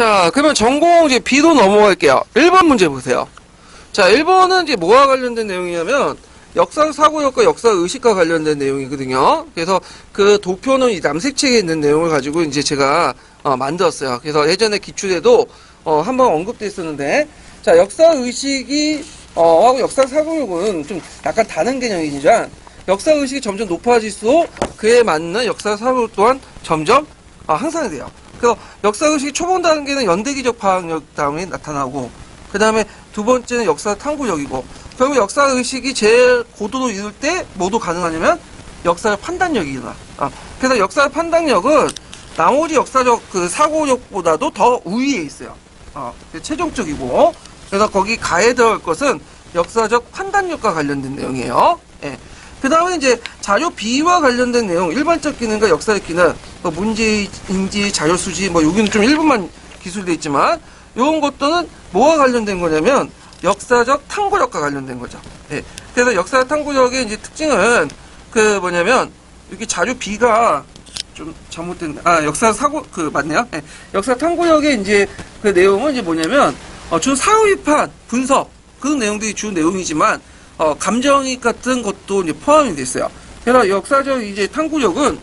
자, 그러면 전공 이제 B로 넘어갈게요. 1번 문제 보세요. 자, 1번은 이제 뭐와 관련된 내용이냐면 역사 사고력과 역사 의식과 관련된 내용이거든요. 그래서 그 도표는 이 남색책에 있는 내용을 가지고 이제 제가 만들었어요. 그래서 예전에 기출에도 한번 언급돼 있었는데, 자, 역사 의식이 하고 역사 사고력은 좀 약간 다른 개념이지만 역사 의식이 점점 높아질수록 그에 맞는 역사 사고력 또한 점점 향상이 돼요. 그래서 역사의식이 초본 단계는 연대기적 파악력 다음에 나타나고, 그 다음에 두 번째는 역사 탐구력이고, 결국 역사의식이 제일 고도로 이룰 때 뭐도 가능하냐면 역사적 판단력이 일어나. 그래서 역사적 판단력은 나머지 역사적 그 사고력보다도 더 우위에 있어요. 최종적이고, 그래서 거기 가에 들어갈 것은 역사적 판단력과 관련된 내용이에요. 예. 그 다음에 이제 자료 비와 관련된 내용, 일반적 기능과 역사적 기능, 문제, 인지, 자료 수지, 여기는 좀 일부만 기술되어 있지만, 요런 것들은 뭐와 관련된 거냐면, 역사적 탐구력과 관련된 거죠. 예. 그래서 역사적 탐구력의 이제 특징은, 여기 자료 비가 좀 잘못된, 역사 사고, 맞네요. 예. 역사 탐구력의 이제 그 내용은 이제 뭐냐면, 주 사후 비판, 분석, 그런 내용들이 주 내용이지만, 감정이입 같은 것도 이제 포함이 됐어요. 그래서 역사적 이제 탐구력은,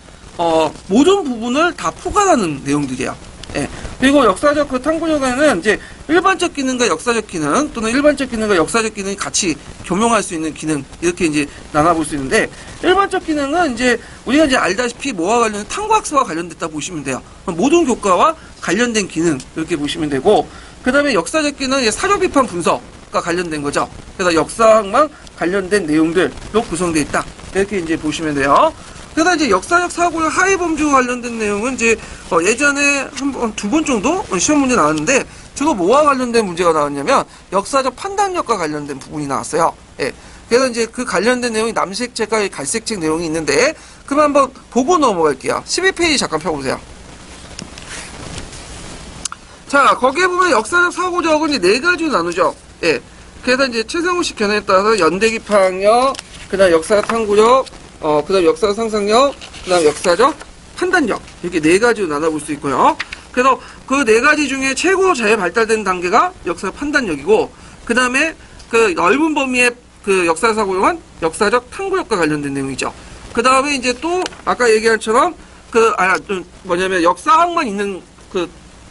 모든 부분을 다 포괄하는 내용들이에요. 예. 그리고 역사적 그 탐구력에는 이제 일반적 기능과 역사적 기능, 또는 일반적 기능과 역사적 기능이 같이 겸용할 수 있는 기능, 이렇게 이제 나눠볼 수 있는데, 일반적 기능은 이제 우리가 이제 알다시피 뭐와 관련된 탐구학습과 관련됐다 보시면 돼요. 모든 교과와 관련된 기능, 이렇게 보시면 되고, 그 다음에 역사적 기능은 사료 비판 분석과 관련된 거죠. 그래서 역사학만 관련된 내용들로 구성되어 있다. 이렇게 이제 보시면 돼요. 그래서 이제 역사적 사고력 하위 범주와 관련된 내용은 이제 예전에 두 번 정도 시험 문제 나왔는데, 주로 뭐와 관련된 문제가 나왔냐면 역사적 판단력과 관련된 부분이 나왔어요. 예. 그래서 이제 그 관련된 내용이 남색책과 갈색책 내용이 있는데, 그럼 한번 보고 넘어갈게요. 12페이지 잠깐 펴보세요. 자, 거기에 보면 역사적 사고력은 이제 네 가지로 나누죠. 예. 그래서 이제 최상우식 견해에 따라서 연대기 파악력, 그 다음 역사적 탐구력, 그 다음 역사적 상상력, 그 다음 역사적 판단력, 이렇게 네 가지로 나눠볼 수 있고요. 그래서 그 네 가지 중에 최고 잘 발달된 단계가 역사적 판단력이고, 그 다음에 그 넓은 범위의 그 역사 사고력은 역사적 탐구력과 관련된 내용이죠. 그 다음에 이제 또 아까 얘기한 것처럼 역사학만 있는 그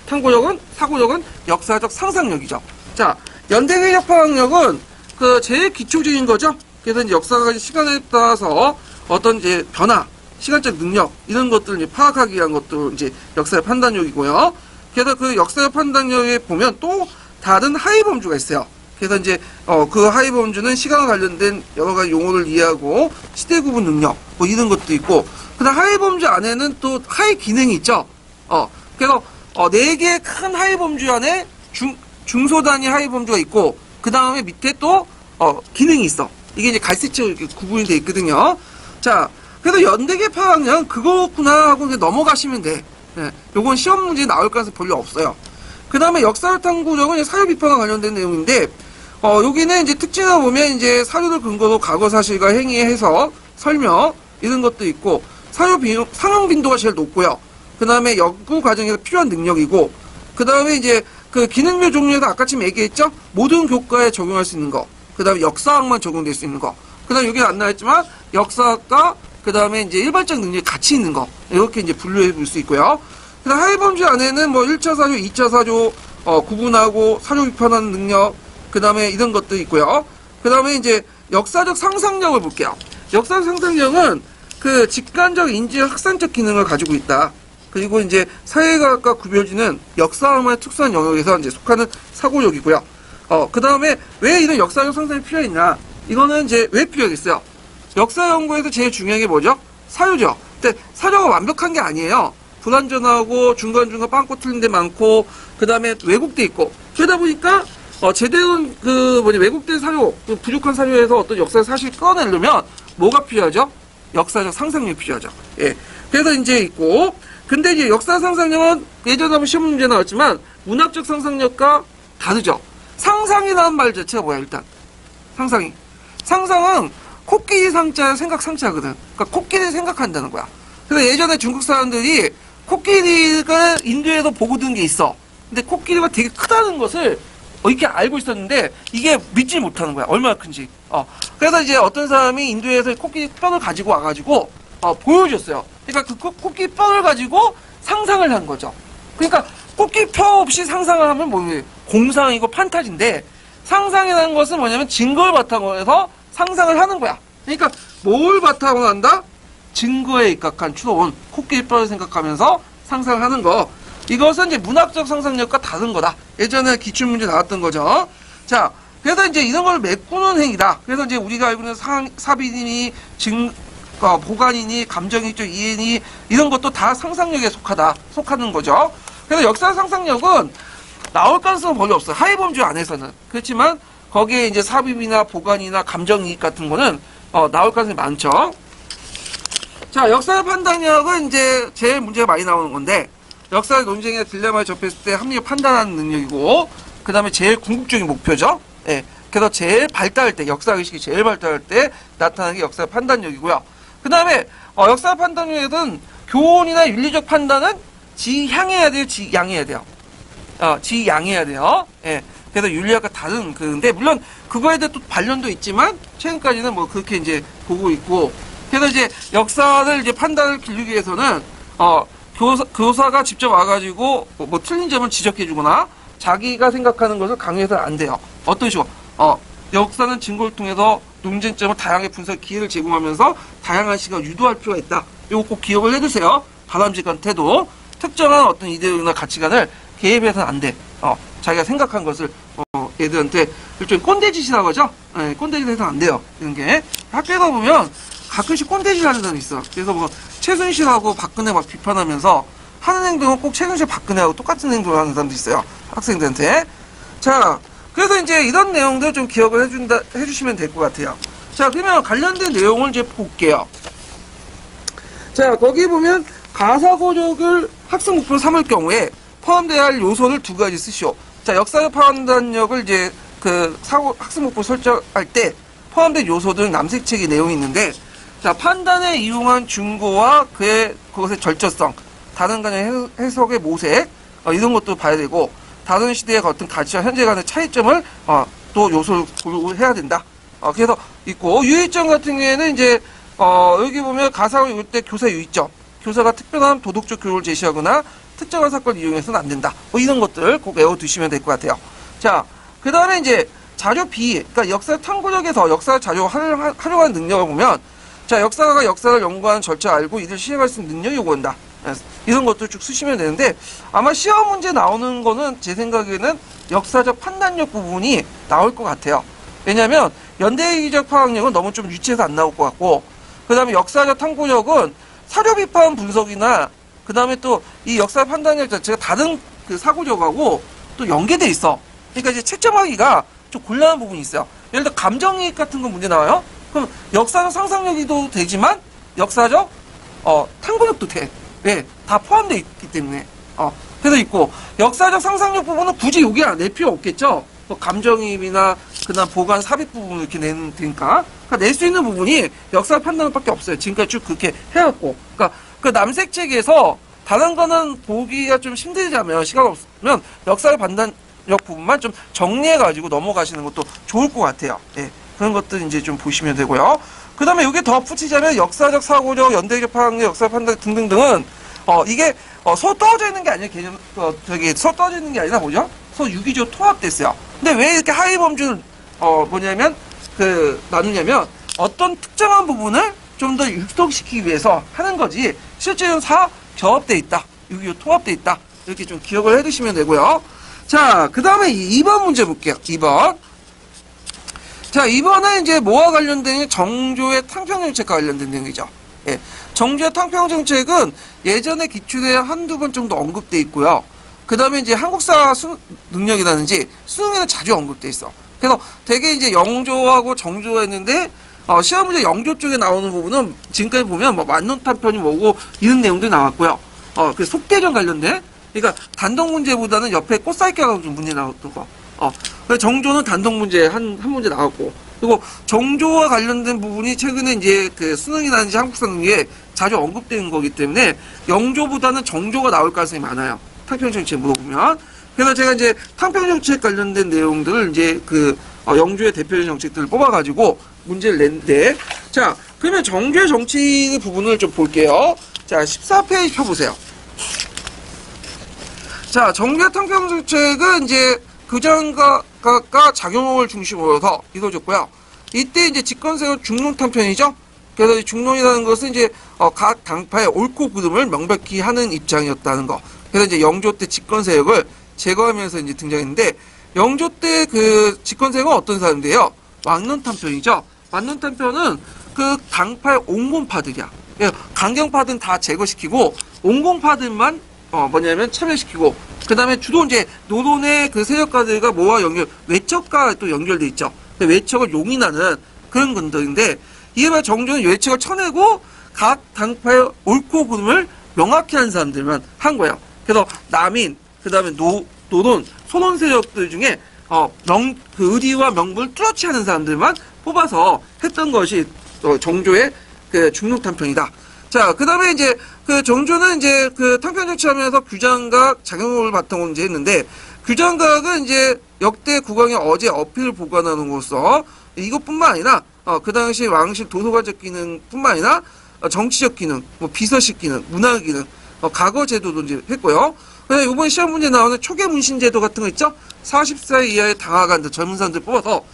탐구력은, 사고력은 역사적 상상력이죠. 자, 연대기적 파악력은 그 제일 기초적인 거죠. 그래서 이제 역사가 시간에 따라서 어떤 이제 변화, 시간적 능력, 이런 것들을 이제 파악하기 위한 것도 이제 역사의 판단력이고요. 그래서 그 역사의 판단력에 보면 또 다른 하위 범주가 있어요. 그래서 이제 그 하위 범주는 시간과 관련된 여러 가지 용어를 이해하고 시대 구분 능력, 이런 것도 있고, 그다음 하위 범주 안에는 또 하위 기능이 있죠. 그래서 네 개의 큰 하위 범주 안에 중소 단위 하위 범주가 있고, 그 다음에 밑에 또 기능이 있어. 이게 이제 갈색책으로 이렇게 구분이 되어 있거든요. 자, 그래서 연대계 파악량 그거구나 하고 넘어가시면 돼. 예, 요건 시험 문제 나올 가능성이 별로 없어요. 그 다음에 역사 탐구력은 사료 비판과 관련된 내용인데, 여기는 이제 특징을 보면 이제 사료를 근거로 과거 사실과 행위의 해석, 설명, 이런 것도 있고, 상용 빈도가 제일 높고요. 그 다음에 연구 과정에서 필요한 능력이고, 그 다음에 이제 그 기능별 종류에서 아까쯤 얘기했죠? 모든 교과에 적용할 수 있는 거. 그 다음에 역사학만 적용될 수 있는 거. 그 다음에 여기 안 나왔지만 역사학과 그 다음에 이제 일반적 능력이 같이 있는 거. 이렇게 이제 분류해 볼 수 있고요. 그 다음 하위 범주 안에는 1차 사조, 2차 사조, 구분하고 사료 비판하는 능력. 그 다음에 이런 것도 있고요. 그 다음에 이제 역사적 상상력을 볼게요. 역사적 상상력은 그 직관적 인지 확산적 기능을 가지고 있다. 그리고 이제 사회과학과 구별지는 역사학만의 특수한 영역에서 이제 속하는 사고력이고요. 그 다음에 왜 이런 역사적 상상이 필요했냐? 이거는 이제 왜 필요하겠어요? 역사 연구에서 제일 중요한 게 뭐죠? 사료죠. 근데 사료가 완벽한 게 아니에요. 불완전하고 중간중간 빵꾸 뚫린 데 많고, 그 다음에 왜곡돼 있고. 그러다 보니까, 제대로 왜곡된 사료, 부족한 사료에서 어떤 역사 사실 꺼내려면 뭐가 필요하죠? 역사적 상상력이 필요하죠. 예. 그래서 이제 있고, 근데 이제 역사 상상력은 예전에 한번 시험 문제 나왔지만 문학적 상상력과 다르죠. 상상이라는 말 자체가 뭐야, 일단. 상상은 코끼리 상자, 생각 상자거든. 그러니까 코끼리를 생각한다는 거야. 그래서 예전에 중국 사람들이 코끼리가 인도에서 보고 든 게 있어. 근데 코끼리가 되게 크다는 것을 이렇게 알고 있었는데 이게 믿지 못하는 거야. 얼마나 큰지. 그래서 이제 어떤 사람이 인도에서 코끼리 뼈를 가지고 와가지고 보여줬어요. 그러니까 그 코끼리 뼈를 가지고 상상을 한 거죠. 그러니까 코끼리 뼈 없이 상상을 하면 뭐예요? 공상이고 판타지인데 상상이라는 것은 뭐냐면 증거를 바탕으로 해서 상상을 하는 거야. 그러니까 뭘 바탕으로 한다? 증거에 입각한 추론, 코끼리 뼈를 생각하면서 상상을 하는 거. 이것은 이제 문학적 상상력과 다른 거다. 예전에 기출문제 나왔던 거죠. 자, 그래서 이제 이런 걸 메꾸는 행위다. 그래서 이제 우리가 알고 있는 사비니, 보관이니, 감정이죠, 이해니, 이런 것도 다 상상력에 속하는 거죠. 그래서 역사 상상력은 나올 가능성은 거의 없어요. 하위범주 안에서는. 그렇지만, 거기에 이제 삽입이나 보관이나 감정이익 같은 거는, 나올 가능성이 많죠. 자, 역사 판단력은 이제 제일 문제가 많이 나오는 건데, 역사 논쟁이나 딜레마에 접했을 때 합리적 판단하는 능력이고, 그 다음에 제일 궁극적인 목표죠. 예. 그래서 제일 발달할 때, 역사의식이 제일 발달할 때 나타나는 게 역사 판단력이고요. 그 다음에, 역사 판단력에는 교훈이나 윤리적 판단은 지향해야 돼요, 지양해야 돼요. 지양해야 돼요. 예. 그래서 윤리학과 다른 근데 물론 그거에 대해 또 반론도 있지만 최근까지는 뭐 그렇게 이제 보고 있고 그래서 이제 역사를 이제 판단을 기르기 위해서는 교사가 직접 와가지고 뭐 틀린 점을 지적해주거나 자기가 생각하는 것을 강요해서는 안 돼요. 어떤 식으로 역사는 증거를 통해서 논쟁점을 다양하게 분석 기회를 제공하면서 다양한 시각을 유도할 필요가 있다. 이거 꼭 기억을 해두세요. 바람직한 태도, 특정한 어떤 이데올로기나 가치관을 개입해서는 안 돼. 자기가 생각한 것을 애들한테 일종의 꼰대짓이라고 하죠. 네, 꼰대짓 해서는 안 돼요. 이런 게 학교에서 보면 가끔씩 꼰대짓 하는 사람이 있어. 그래서 뭐 최순실하고 박근혜 막 비판하면서 하는 행동은 꼭 최순실 박근혜하고 똑같은 행동을 하는 사람도 있어요. 학생들한테. 자, 그래서 이제 이런 내용들 좀 기억을 해주시면 될 것 같아요. 자, 그러면 관련된 내용을 이제 볼게요. 자, 거기 보면 가사고력을 학습 목표로 삼을 경우에 포함되어야 할 요소를 두 가지 쓰시오. 자, 역사적 판단력을 이제 학습 목표 설정할 때 포함된 요소들은 남색책의 내용이 있는데, 자, 판단에 이용한 증거와 그것의 절저성, 다른 간의 해석의 모색, 이런 것도 봐야 되고, 다른 시대의 어떤 가치와 현재 간의 차이점을, 또 요소를 고려해야 된다. 그래서 있고, 유의점 같은 경우에는 이제, 여기 보면 가사를 읽을 때 교사 유의점, 교사가 특별한 도덕적 교육을 제시하거나 특정한 사건을 이용해서는 안 된다. 뭐 이런 것들 꼭 외워두시면 될 것 같아요. 자, 그 다음에 이제 자료 비의, 그러니까 역사 탐구력에서 역사 자료 활용하는 능력을 보면, 자, 역사가가 역사를 연구하는 절차 알고 이를 시행할 수 있는 능력이 요구한다. 이런 것들 쭉 쓰시면 되는데, 아마 시험 문제 나오는 거는 제 생각에는 역사적 판단력 부분이 나올 것 같아요. 왜냐면 연대기적 파악력은 너무 좀 유치해서 안 나올 것 같고, 그 다음에 역사적 탐구력은 사료 비판 분석이나 그 다음에 또 이 역사 판단력 자체가 다른 그 사고력하고 또 연계돼 있어. 그러니까 이제 채점하기가 좀 곤란한 부분이 있어요. 예를 들어 감정이익 같은 거 문제 나와요? 그럼 역사적 상상력이도 되지만 역사적 탐구력도 돼. 왜? 다 포함되어 있기 때문에. 그래서 있고 역사적 상상력 부분은 굳이 여기 낼 필요 없겠죠. 뭐 감정이입이나 그다음 보관 삽입 부분을 이렇게 내는 되니까. 그러니까 낼 수 있는 부분이 역사 판단밖에 없어요. 지금까지 쭉 그렇게 해왔고. 그러니까 그 남색책에서 다른 거는 보기가 좀 힘들자면 시간 없으면 역사의 판단력 부분만 좀 정리해가지고 넘어가시는 것도 좋을 것 같아요. 예, 그런 것들 이제 좀 보시면 되고요. 그 다음에 이게 더 붙이자면 역사적 사고력, 연대적 파악력, 역사 판단 등등등은 이게 서 떨어져 있는 게 아니라 개념 서 떨어져 있는 게 아니라 뭐죠? 서 유기적으로 통합됐어요. 근데 왜 이렇게 하위 범주를 뭐냐면 나누냐면 어떤 특정한 부분을 좀 더 율동시키기 위해서 하는 거지 실제로는 결합돼 있다. 유기적으로 통합돼 있다. 이렇게 좀 기억을 해두시면 되고요. 자, 그 다음에 2번 문제 볼게요. 2번. 자, 2번은 이제 뭐와 관련된 정조의 탕평정책과 관련된 내용이죠. 예. 정조의 탕평정책은 예전에 기출에 한두 번 정도 언급돼 있고요. 그 다음에 이제 한국사 능력이라든지 수능에는 자주 언급돼 있어. 그래서 되게 이제 영조하고 정조가 있는데, 시험 문제 영조 쪽에 나오는 부분은 지금까지 보면 뭐 만론탄편이 뭐고 이런 내용들이 나왔고요. 그 속대전 관련된, 그러니까 단독 문제보다는 옆에 꽃살기가 좀 문제 나왔던 거. 그래서 정조는 단독 문제 한 문제 나왔고, 그리고 정조와 관련된 부분이 최근에 이제 그 수능이라든지 한국사 능력에 자주 언급되는 거기 때문에 영조보다는 정조가 나올 가능성이 많아요. 탕평정책 물어보면. 그래서 제가 이제 탕평 정책 관련된 내용들을 이제 영주의 대표적인 정책들을 뽑아가지고 문제를 냈는데, 자, 그러면 정주의 정치 부분을 좀 볼게요. 자, 14페이지 펴보세요. 자, 정주의 탕평 정책은 이제 규장가가 작용을 중심으로 해서 이루어졌고요. 이때 이제 집권세력 중론 탕평이죠. 그래서 중론이라는 것은 이제 각 당파의 옳고 그름을 명백히 하는 입장이었다는 거. 그래서 이제 영조 때 집권 세력을 제거하면서 이제 등장했는데, 영조 때 그 집권 세력은 어떤 사람들이에요? 왕론 탐편이죠. 왕론 탐편은 그 당파의 온건파들이야. 강경파들은 다 제거시키고 온건파들만 뭐냐면 참여시키고, 그 다음에 주로 이제 노론의 그 세력가들과 뭐와 외척과 또 연결돼 있죠. 외척을 용인하는 그런 분들인데, 이에 반해 정조는 외척을 쳐내고 각 당파의 옳고 그름을 명확히 하는 사람들만 한 거예요. 그래서 남인, 그 다음에 노론, 소론 세력들 중에 그 의리와 명분을 뚜렷이 하는 사람들만 뽑아서 했던 것이 정조의 그 중록 탐평이다. 자, 그 다음에 이제 그 정조는 이제 그 탐평 정치하면서 규장각 작용을 바탕으로 이제 했는데, 규장각은 이제 역대 국왕의 어제 어필을 보관하는 곳으로 이것뿐만 아니라 그 당시 왕실 도서관적 기능뿐만 아니라 정치적 기능, 뭐 비서식 기능, 문화 기능, 과거 제도도 이제 했고요. 그다음에 이번 시험 문제 나오는 초계 문신 제도 같은 거 있죠? 40세 이하의 당하관들, 젊은 사람들 뽑아서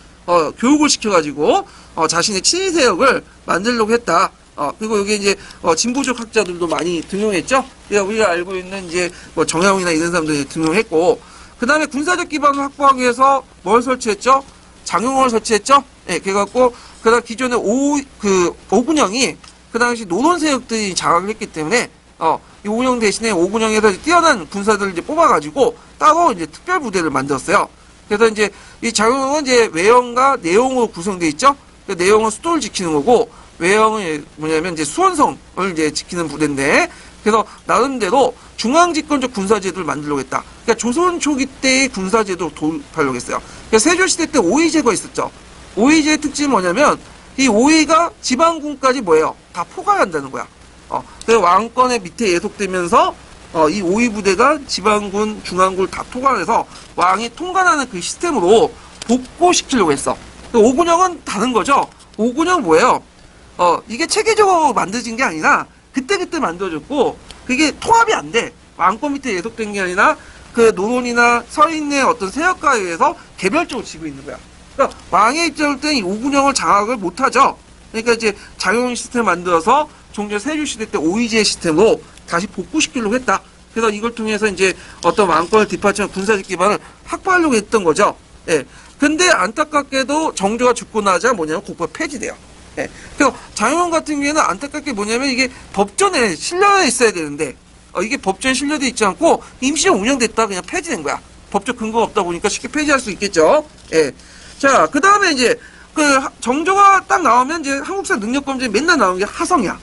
교육을 시켜가지고 자신의 친위 세력을 만들려고 했다. 그리고 여기 이제 진보적 학자들도 많이 등용했죠. 우리가 알고 있는 이제 뭐 정야용이나 이런 사람들이 등용했고, 그 다음에 군사적 기반을 확보하기 위해서 뭘 설치했죠? 장용을 설치했죠. 예, 그래갖고 그다음 기존의 오군영이 그 당시 노론 세력들이 장악을 했기 때문에 이 오군영 대신에 오군영에서 뛰어난 군사들을 이제 뽑아가지고 따로 이제 특별 부대를 만들었어요. 그래서 이제 이 장용은 이제 외형과 내용으로 구성되어 있죠. 그 내용은 수도를 지키는 거고, 외형은 뭐냐면 이제 수원성을 이제 지키는 부대인데, 그래서 나름대로 중앙집권적 군사제도를 만들려고 했다. 그러니까 조선 초기 때의 군사제도를 도입하려고 했어요. 그러니까 세조시대 때 오의제가 있었죠. 오의제의 특징이 뭐냐면, 이 오의가 지방군까지 뭐예요? 다 포괄한다는 거야. 그래서 왕권의 밑에 예속되면서, 이 오의 부대가 지방군, 중앙군을 다 포괄해서 왕이 통관하는 그 시스템으로 복고시키려고 했어. 오군영은 다른 거죠. 오군영 뭐예요? 이게 체계적으로 만들어진 게 아니라, 그때그때 만들어졌고, 그게 통합이 안 돼. 왕권 밑에 예속된 게 아니라, 그 노론이나 서인의 어떤 세력가에 의해서 개별적으로 지고 있는 거야. 그러니까 왕의 입장일 때는 이 오군영을 장악을 못하죠. 그러니까 이제 장용 시스템을 만들어서 종전 세조시대 때 오의제 시스템으로 다시 복구시키려고 했다. 그래서 이걸 통해서 이제 어떤 왕권을 뒷받침한 군사적 기반을 확보하려고 했던 거죠. 예. 근데 안타깝게도 정조가 죽고 나자 뭐냐면 국부가 폐지돼요. 예. 그래서 장용 같은 경우에는 안타깝게 뭐냐면 이게 법전에 실려져 있어야 되는데, 이게 법전에 실려져 있지 않고 임시로 운영됐다 그냥 폐지된 거야. 법적 근거가 없다 보니까 쉽게 폐지할 수 있겠죠. 예. 자, 그 다음에 이제 정조가 딱 나오면 이제 한국사 능력검증에 맨날 나오는 게 하성이야.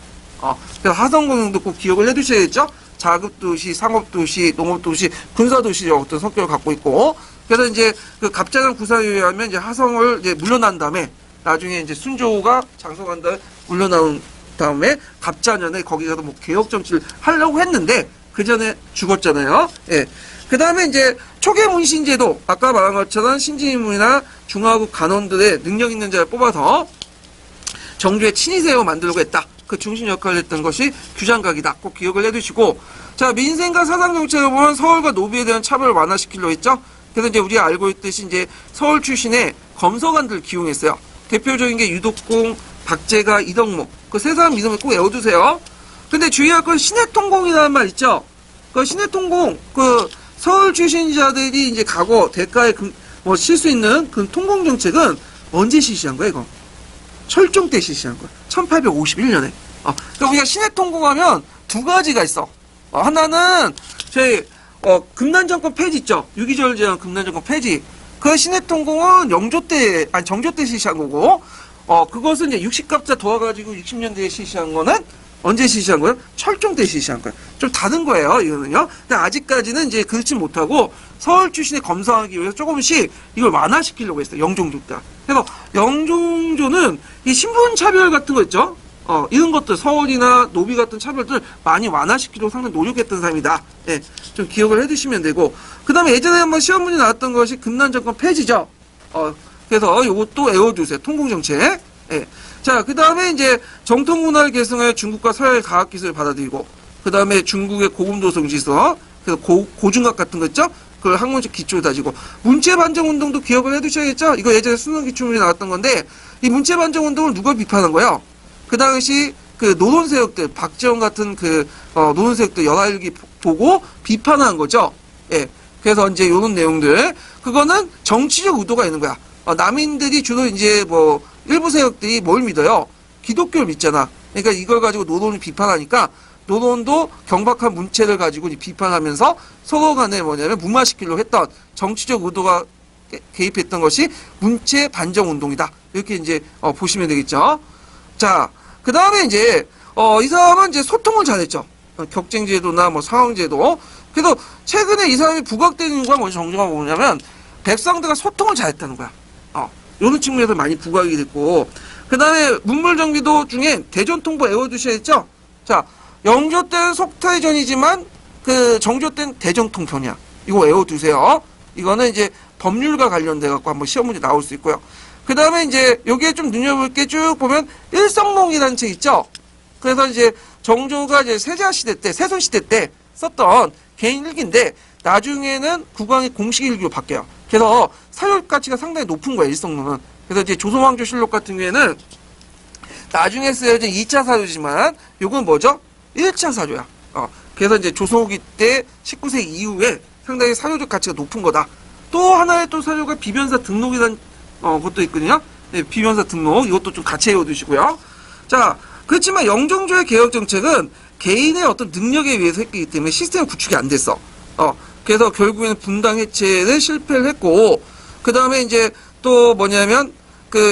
그래서 하성 공영도 꼭 기억을 해두셔야겠죠. 자급도시, 상업도시, 농업도시, 군사도시 어떤 성격을 갖고 있고, 그래서 이제 그 갑자장 구사에 의하면 이제 하성을 이제 물러난 다음에 나중에 이제 순조가 장성한 다음에 물러나온 다음에 갑자년에 거기 가서 뭐 개혁 정치를 하려고 했는데 그 전에 죽었잖아요. 예. 그 다음에 이제 초계 문신제도, 아까 말한 것처럼 신진인물이나 중화국 간원들의 능력 있는 자를 뽑아서 정조의 친위 세력을 만들려고 했다. 그 중심 역할을 했던 것이 규장각이다. 꼭 기억을 해두시고, 자, 민생과 사상 정책을 보면 서울과 노비에 대한 차별을 완화시키려고 했죠. 그래서 이제 우리가 알고 있듯이 이제 서울 출신의 검서관들을 기용했어요. 대표적인 게 유독공, 박재가, 이덕목. 그 세 사람 이름을 꼭 외워두세요. 근데 주의할 건 신해통공이라는 말 있죠. 그 신해통공, 그 서울 출신자들이 이제 과거 대가에 뭐 실 수 있는 그 통공 정책은 언제 실시한 거야, 이거? 철종 때 실시한 거야. 1851년에. 그러니까 우리가 신해통공하면 두 가지가 있어. 하나는 저희 금난정권 폐지 있죠. 유기절 제한 금난정권 폐지. 그 신해통공은 정조 때 실시한 거고, 그것은 이제 60갑자 도와가지고 60년대에 실시한 거는 언제 실시한 거예요? 철종 때 실시한 거예요. 좀 다른 거예요, 이거는요. 근데 아직까지는 이제 그렇지 못하고 서울 출신에 검사하기 위해서 조금씩 이걸 완화시키려고 했어요. 영종조 때. 그래서 영종조는 이 신분 차별 같은 거 있죠? 이런 것들, 서울이나 노비 같은 차별들 많이 완화시키려고 상당히 노력했던 사람이다. 예, 좀 기억을 해두시면 되고. 그 다음에 예전에 한번 시험 문제 나왔던 것이 금난정권 폐지죠. 그래서 요것도 외워두세요. 통공정책. 예. 자, 그 다음에 이제 정통문화를 계승하여 중국과 서양의 과학기술을 받아들이고, 그 다음에 중국의 고금도성지서, 그래서 고중학 같은 거 있죠? 그걸 학문적 기초를 다지고, 문체반정운동도 기억을 해두셔야겠죠? 이거 예전에 수능기출문제 나왔던 건데, 이 문체반정운동을 누가 비판한 거예요? 그 당시 그 노론세력들, 박지원 같은 노론세력들 열화일기 보고 비판한 거죠. 예. 그래서 이제 요런 내용들, 그거는 정치적 의도가 있는 거야. 남인들이 주로 이제 뭐, 일부 세력들이 뭘 믿어요? 기독교를 믿잖아. 그러니까 이걸 가지고 노론을 비판하니까, 노론도 경박한 문체를 가지고 비판하면서 서로 간에 뭐냐면 무마시키려고 했던 정치적 의도가 개입했던 것이 문체 반정 운동이다. 이렇게 이제 보시면 되겠죠. 자, 그 다음에 이제 이 사람은 이제 소통을 잘했죠. 격쟁제도나 뭐 상황제도. 그래서 최근에 이 사람이 부각되는 이유가 먼저 정정가 뭐냐면 백성들과 소통을 잘했다는 거야. 이런 측면에서 많이 부각이 됐고, 그 다음에 문물정비도 중에 대전통보 외워두셔야겠죠. 자, 영조 때는 속타의전이지만 정조 때는 대전통편이야. 이거 외워두세요. 이거는 이제 법률과 관련돼 갖고 한번 시험 문제 나올 수 있고요. 그 다음에 이제 여기에 좀 눈여볼 게 쭉 보면 일성록이라는 책 있죠. 그래서 이제 정조가 이제 세손 시대 때 썼던 개인 일기인데 나중에는 국왕이 공식 일기로 바뀌어요. 그래서 사료 가치가 상당히 높은 거예요, 일성록은. 그래서 이제 조선왕조실록 같은 경우에는 나중에 쓰여진 2차 사료지만 요건 뭐죠? 1차 사료야. 그래서 이제 조선후기 때 19세기 이후에 상당히 사료적 가치가 높은 거다. 또 하나의 또 사료가 비변사 등록이라는 것도 있거든요. 네, 비변사 등록 이것도 좀 같이 외워두시고요. 자, 그렇지만 영종조의 개혁 정책은 개인의 어떤 능력에 의해서 했기 때문에 시스템 구축이 안 됐어. 그래서 결국에는 분당 해체를 실패를 했고, 그 다음에 이제 또 뭐냐면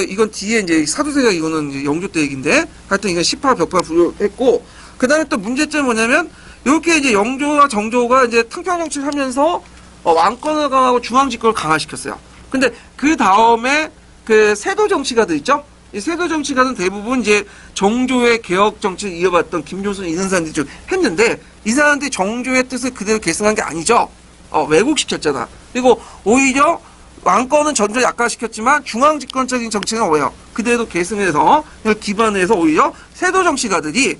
이건 뒤에 이제 사도세자 이거는 이제 영조 때 얘기인데, 하여튼 이건 시파 벽파 부여했고, 그 다음에 또 문제점은 뭐냐면, 이렇게 이제 영조와 정조가 이제 탕평 정치를 하면서, 왕권을 강하고 중앙집권을 강화시켰어요. 근데 그 다음에 세도 정치가들 있죠? 이 세도 정치가는 대부분 이제 정조의 개혁 정치를 이어봤던 김종순 이런 사람들이 좀 했는데, 이 사람들이 정조의 뜻을 그대로 계승한 게 아니죠? 왜곡시켰잖아. 그리고 오히려 왕권은 전혀 약화시켰지만 중앙집권적인 정치는 왜요? 그대로 계승해서 기반해서 오히려 세도 정치가들이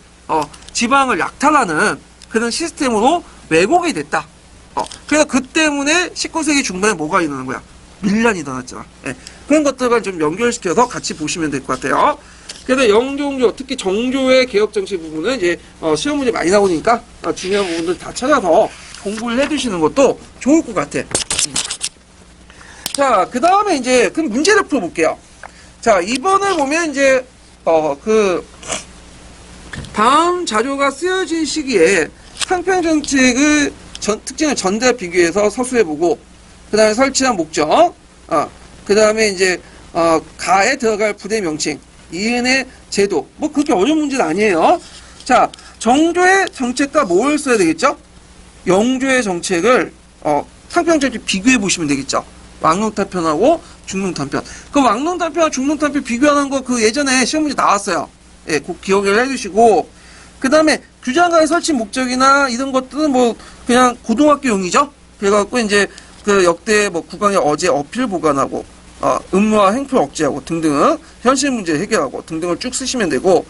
지방을 약탈하는 그런 시스템으로 왜곡이 됐다. 그래서 그 때문에 19세기 중반에 뭐가 일어나는 거야? 밀란이 일어났잖아. 예. 그런 것들과 좀 연결시켜서 같이 보시면 될 것 같아요. 그래서 영종조, 특히 정조의 개혁 정치 부분은 이제 시험 문제 많이 나오니까 중요한 부분들 다 찾아서 공부를 해두시는 것도 좋을 것 같아. 자, 그 다음에 이제 그 문제를 풀어볼게요. 자, 이번을 보면 이제 다음 자료가 쓰여진 시기에 탕평 정책의 특징을 전대와 비교해서 서술해보고, 그 다음에 설치한 목적, 그 다음에 이제 가에 들어갈 부대 명칭, 이은의 제도, 뭐 그렇게 어려운 문제는 아니에요. 자, 정조의 정책과 뭘 써야 되겠죠? 영조의 정책을 탕평 정책 비교해 보시면 되겠죠. 왕농탄편하고 중농탄편. 그 왕농탄편하고 중농탄편 비교하는 거 예전에 시험 문제 나왔어요. 예, 꼭 기억을 해주시고, 그 다음에 규장가의 설치 목적이나 이런 것들은 뭐 그냥 고등학교용이죠. 그래갖고 이제 역대 뭐 국왕의 어제 어필 보관하고, 음모와 행포 억제하고 등등 현실 문제 해결하고 등등을 쭉 쓰시면 되고,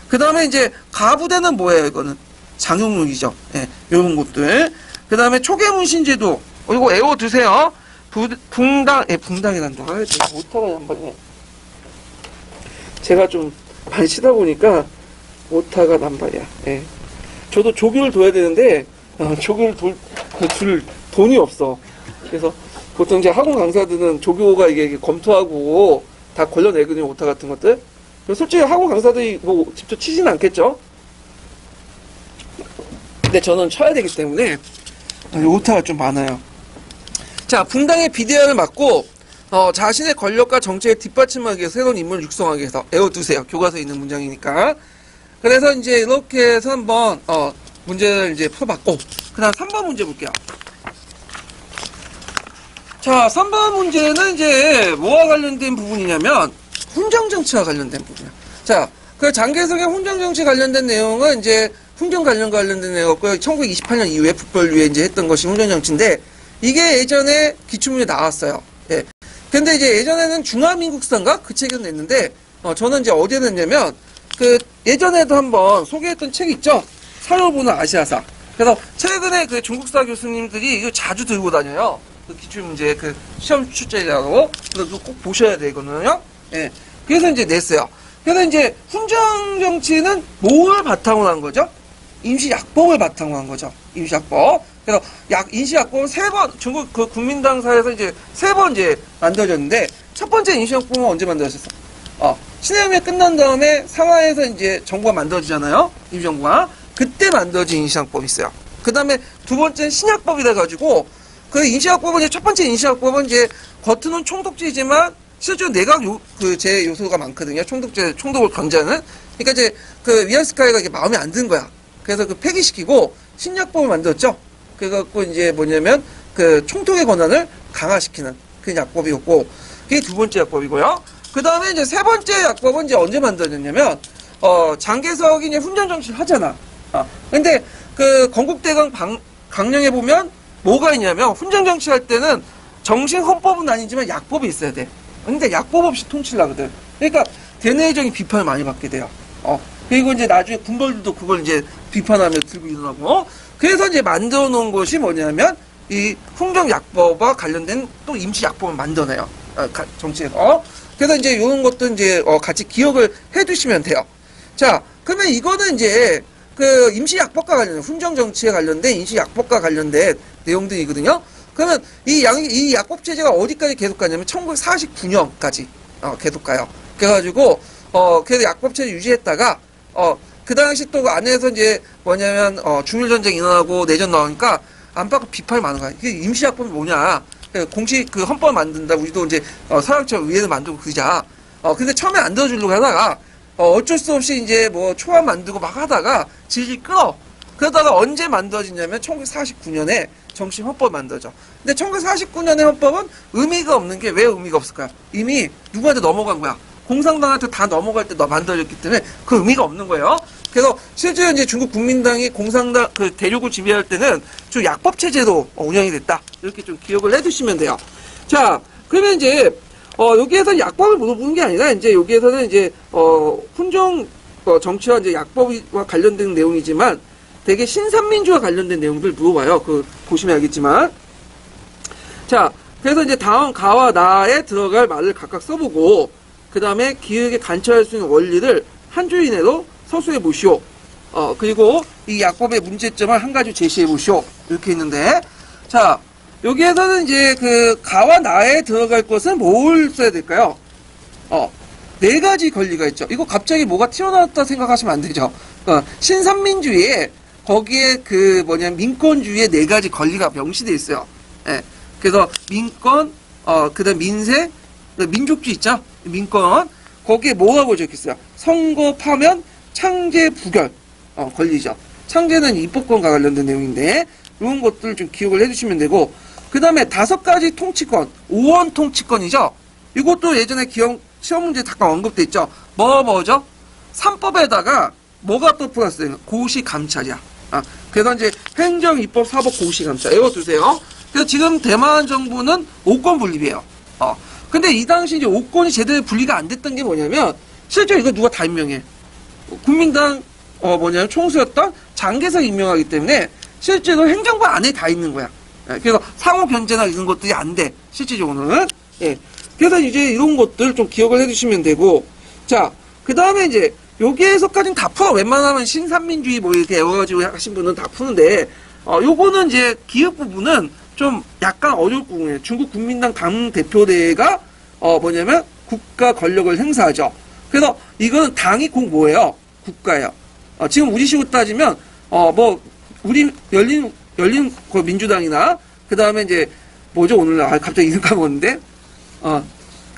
그 다음에 이제 가부대는 뭐예요? 이거는 장용록이죠. 예, 요런 것들. 그 다음에 초계문신제도 이거 외워두세요. 붕당이란다. 제가 오타가 한 번에 제가 좀 많이 치다 보니까 오타가 난발이야. 예. 저도 조교를 둬야 되는데 조교를 둘 돈이 없어. 그래서 보통 이제 학원 강사들은 조교가 이게 검토하고 다 걸러내거든요, 오타 같은 것들. 솔직히 학원 강사들이 뭐 직접 치진 않겠죠. 근데 저는 쳐야 되기 때문에 오타가 좀 많아요. 자, 붕당의 비대화를 막고 자신의 권력과 정책을 뒷받침하기 위해서 새로운 인물을 육성하기 위해서 외워두세요. 교과서에 있는 문장이니까. 그래서 이제 이렇게 해서 한번 문제를 이제 풀어봤고, 그 다음 3번 문제 볼게요. 자, 3번 문제는 이제 뭐와 관련된 부분이냐면 훈정정치와 관련된 부분이야. 자, 그 장개석의 훈정정치 관련된 내용은 이제 훈정 관련된 내용이었고요. 1928년 이후에 북벌위에 이제 했던 것이 훈정정치인데, 이게 예전에 기출문제 나왔어요. 예. 근데 이제 예전에는 중화민국사인가? 그 책을 냈는데, 저는 이제 어디에 냈냐면, 예전에도 한번 소개했던 책 있죠? 사를 보는 아시아사. 그래서 최근에 그 중국사 교수님들이 이거 자주 들고 다녀요. 그 기출문제, 시험 출제라고. 그래서 그거 꼭 보셔야 되거든요. 예. 그래서 이제 냈어요. 그래서 이제 훈정정치는 뭘 바탕으로 한 거죠? 임시약법을 바탕으로 한 거죠. 임시약법. 그래서 임시약법은 3번, 중국 국민당사에서 이제 3번 이제 만들어졌는데, 첫 번째 임시약법은 언제 만들어졌어? 신해협의 끝난 다음에 상하에서 이제 정부가 만들어지잖아요. 임시정부가. 그때 만들어진 임시약법이 있어요. 그 다음에 두 번째는 신약법이 돼가지고, 그 임시약법은 이제 첫 번째 임시약법은 이제 겉으로는 총독제이지만 실제로 내각 제 요소가 많거든요. 총독을 견제하는. 그러니까 이제 위안스카이가 이게 마음에 안 든 거야. 그래서 폐기시키고 신약법을 만들었죠. 그래갖고 이제 뭐냐면 총독의 권한을 강화시키는 그 약법이었고, 그게 두 번째 약법이고요. 그 다음에 이제 세 번째 약법은 이제 언제 만들어졌냐면, 장개석이 이제 훈정정치를 하잖아. 근데 건국대강 강령에 보면 뭐가 있냐면, 훈정정치 할 때는 정신헌법은 아니지만 약법이 있어야 돼. 근데 약법 없이 통치를 하거든. 그러니까 대내적인 비판을 많이 받게 돼요. 그리고 이제 나중에 군벌들도 그걸 이제 비판하며 들고 일어나고. 그래서 이제 만들어 놓은 것이 뭐냐면, 이 훈정약법과 관련된 또 임시약법을 만들어내요. 정치에서. 그래서 이제 이런 것도 이제 같이 기억을 해 두시면 돼요. 자, 그러면 이거는 이제 임시약법과 관련된, 훈정정치에 관련된 임시약법과 관련된 내용들이거든요. 그러면 이 약법 체제가 어디까지 계속 가냐면 1949년까지 계속 가요. 그래가지고 그래서 약법 체제 유지했다가 그 당시 또 안에서 이제 뭐냐면 중일전쟁 일어나고 내전 나오니까 안팎 비판이 많은 거야. 이게 임시약법이 뭐냐? 공식 헌법 만든다. 우리도 이제 서양처럼 의회를 만들고 그러자. 근데 처음에 안 들어주려고 하다가 어쩔 수 없이 이제 뭐 초안 만들고 막 하다가 질질 끌어. 그러다가 언제 만들어지냐면 1949년에 정식 헌법 만들어져. 근데 1949년의 헌법은 의미가 없는 게 왜 의미가 없을까요? 이미 누구한테 넘어간 거야. 공산당한테 다 넘어갈 때 만들어졌기 때문에 그 의미가 없는 거예요. 그래서 실제 이제 중국 국민당이 공산당 대륙을 지배할 때는 좀 약법 체제로 운영이 됐다. 이렇게 좀 기억을 해두시면 돼요. 자, 그러면 이제 여기에서 약법을 물어보는 게 아니라 이제 여기에서는 이제 훈정 정치와 이제 약법과 관련된 내용이지만 되게 신삼민주와 관련된 내용들 물어봐요. 보시면 알겠지만. 자, 그래서 이제 다음 가와 나에 들어갈 말을 각각 써보고, 그 다음에 기획에 관철할 수 있는 원리를 한 줄 이내로 서술해 보시오. 그리고 이 약법의 문제점을 한 가지 제시해 보시오. 이렇게 있는데, 자, 여기에서는 이제 가와 나에 들어갈 것은 뭘 써야 될까요? 4가지 권리가 있죠. 이거 갑자기 뭐가 튀어나왔다 생각하시면 안 되죠. 신삼민주의에 거기에 민권주의의 4가지 권리가 명시되어 있어요. 예. 그래서 민권, 그 다음 민세, 민족주의 있죠? 민권. 거기에 뭐라고 적혀있어요? 선거, 파면, 창제, 부결. 권리죠. 창제는 입법권과 관련된 내용인데, 이런 것들 좀 기억을 해주시면 되고, 그 다음에 5가지 통치권, 5원 통치권이죠? 이것도 예전에 시험 문제 잠깐 언급돼 있죠? 뭐죠? 3법에다가 뭐가 또 플러스돼요? 고시감찰이야. 그래서 이제 행정, 입법, 사법, 고시감찰. 이거 두세요. 그래서 지금 대만 정부는 5권 분립이에요. 근데 이 당시 이제 5권이 제대로 분리가 안 됐던 게 뭐냐면, 실제로 이거 누가 다 임명해? 국민당, 총수였던 장개석이 임명하기 때문에, 실제로 행정부 안에 다 있는 거야. 그래서 상호 변제나 이런 것들이 안 돼. 실질적으로는. 예. 그래서 이제 이런 것들 좀 기억을 해주시면 되고, 자, 그 다음에 이제, 여기에서까지는 다 풀어. 웬만하면 신삼민주의 이렇게 여러 가지 하신 분은 다 푸는데, 요거는 이제 기획 부분은 좀 약간 어려울 부분이에요. 중국 국민당 당대표대회가, 뭐냐면, 국가 권력을 행사하죠. 그래서 이거는 당이 꼭 뭐예요? 국가예요. 지금 우리식으로 따지면, 우리 열린 민주당이나, 그 다음에 이제, 오늘, 갑자기 이름 까먹었는데,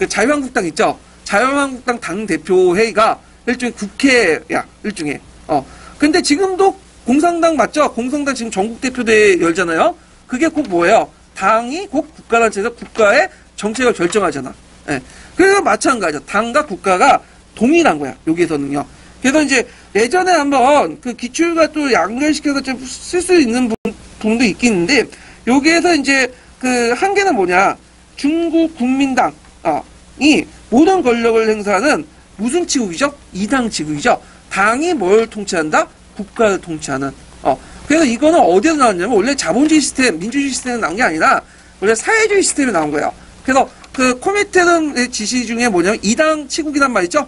자유한국당 있죠? 자유한국당 당대표회의가 일종의 국회야, 일종의. 근데 지금도 공산당 맞죠? 공산당 지금 전국대표대회 열잖아요? 그게 꼭 뭐예요? 당이 꼭 국가단체에서 국가의 정책을 결정하잖아. 예. 그래서 마찬가지죠. 당과 국가가 동일한 거야, 여기에서는요. 그래서 이제 예전에 한번 그 기출과 또 연결시켜서 좀 쓸 수 있는 부분도 있겠는데, 여기에서 이제 그 한계는 뭐냐. 중국 국민당, 이 모든 권력을 행사하는 무슨 치국이죠? 이당 치국이죠. 당이 뭘 통치한다? 국가를 통치하는. 그래서 이거는 어디서 나왔냐면, 원래 자본주의 시스템, 민주주의 시스템에 나온 게 아니라, 원래 사회주의 시스템에 나온 거예요. 그래서 그 코미테른의 지시 중에 뭐냐면, 이당 치국이란 말이죠.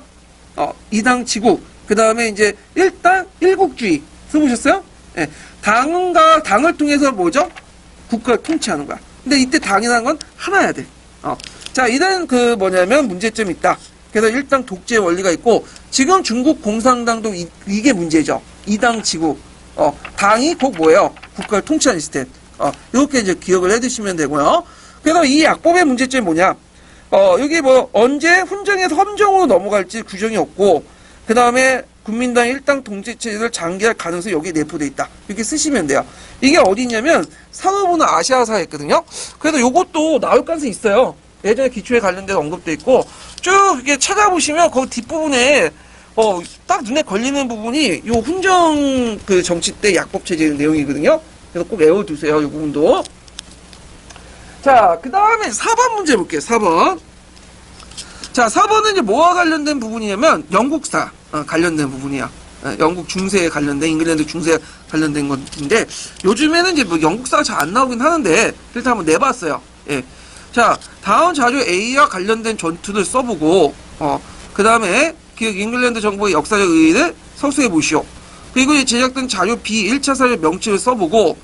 이당 치국. 그 다음에 이제 일당 일국주의. 써보셨어요? 예. 당을 통해서 뭐죠? 국가를 통치하는 거야. 근데 이때 당이라는 건 하나야 돼. 자, 이런 그 뭐냐면 문제점이 있다. 그래서 일당 독재 원리가 있고, 지금 중국 공산당도 이게 문제죠. 이당 치국. 당이 곧 뭐예요? 국가를 통치하는 시스템. 이렇게 이제 기억을 해두시면 되고요. 그래서 이 약법의 문제점이 뭐냐? 여기 뭐 언제 훈정에서 헌정으로 넘어갈지 규정이 없고, 그 다음에 국민당 일당 통치체제를 장기할 가능성이 여기에 내포되어 있다. 이렇게 쓰시면 돼요. 이게 어디냐면 산업부는 아시아사에 있거든요. 그래서 요것도 나올 가능성이 있어요. 예전에 기초에 관련돼서 언급돼 있고, 쭉 이렇게 찾아보시면 거기 뒷부분에 딱 눈에 걸리는 부분이 요 훈정 그 정치 때 약법 체제 내용이거든요. 그래서 꼭 외워두세요. 이 부분도. 자, 그 다음에 4번 문제 볼게요. 4번. 자, 4번은 이제 뭐와 관련된 부분이냐면 영국사 관련된 부분이야. 영국 중세에 관련된, 잉글랜드 중세에 관련된 건데, 요즘에는 이제 뭐 영국사가 잘 안 나오긴 하는데 일단 한번 내봤어요. 예. 자, 다음 자료 A와 관련된 전투를 써보고, 그 다음에 잉글랜드 정부의 역사적 의의를 서술해 보시오. 그리고 제작된 자료 B 1차 사료 명칭을 써보고,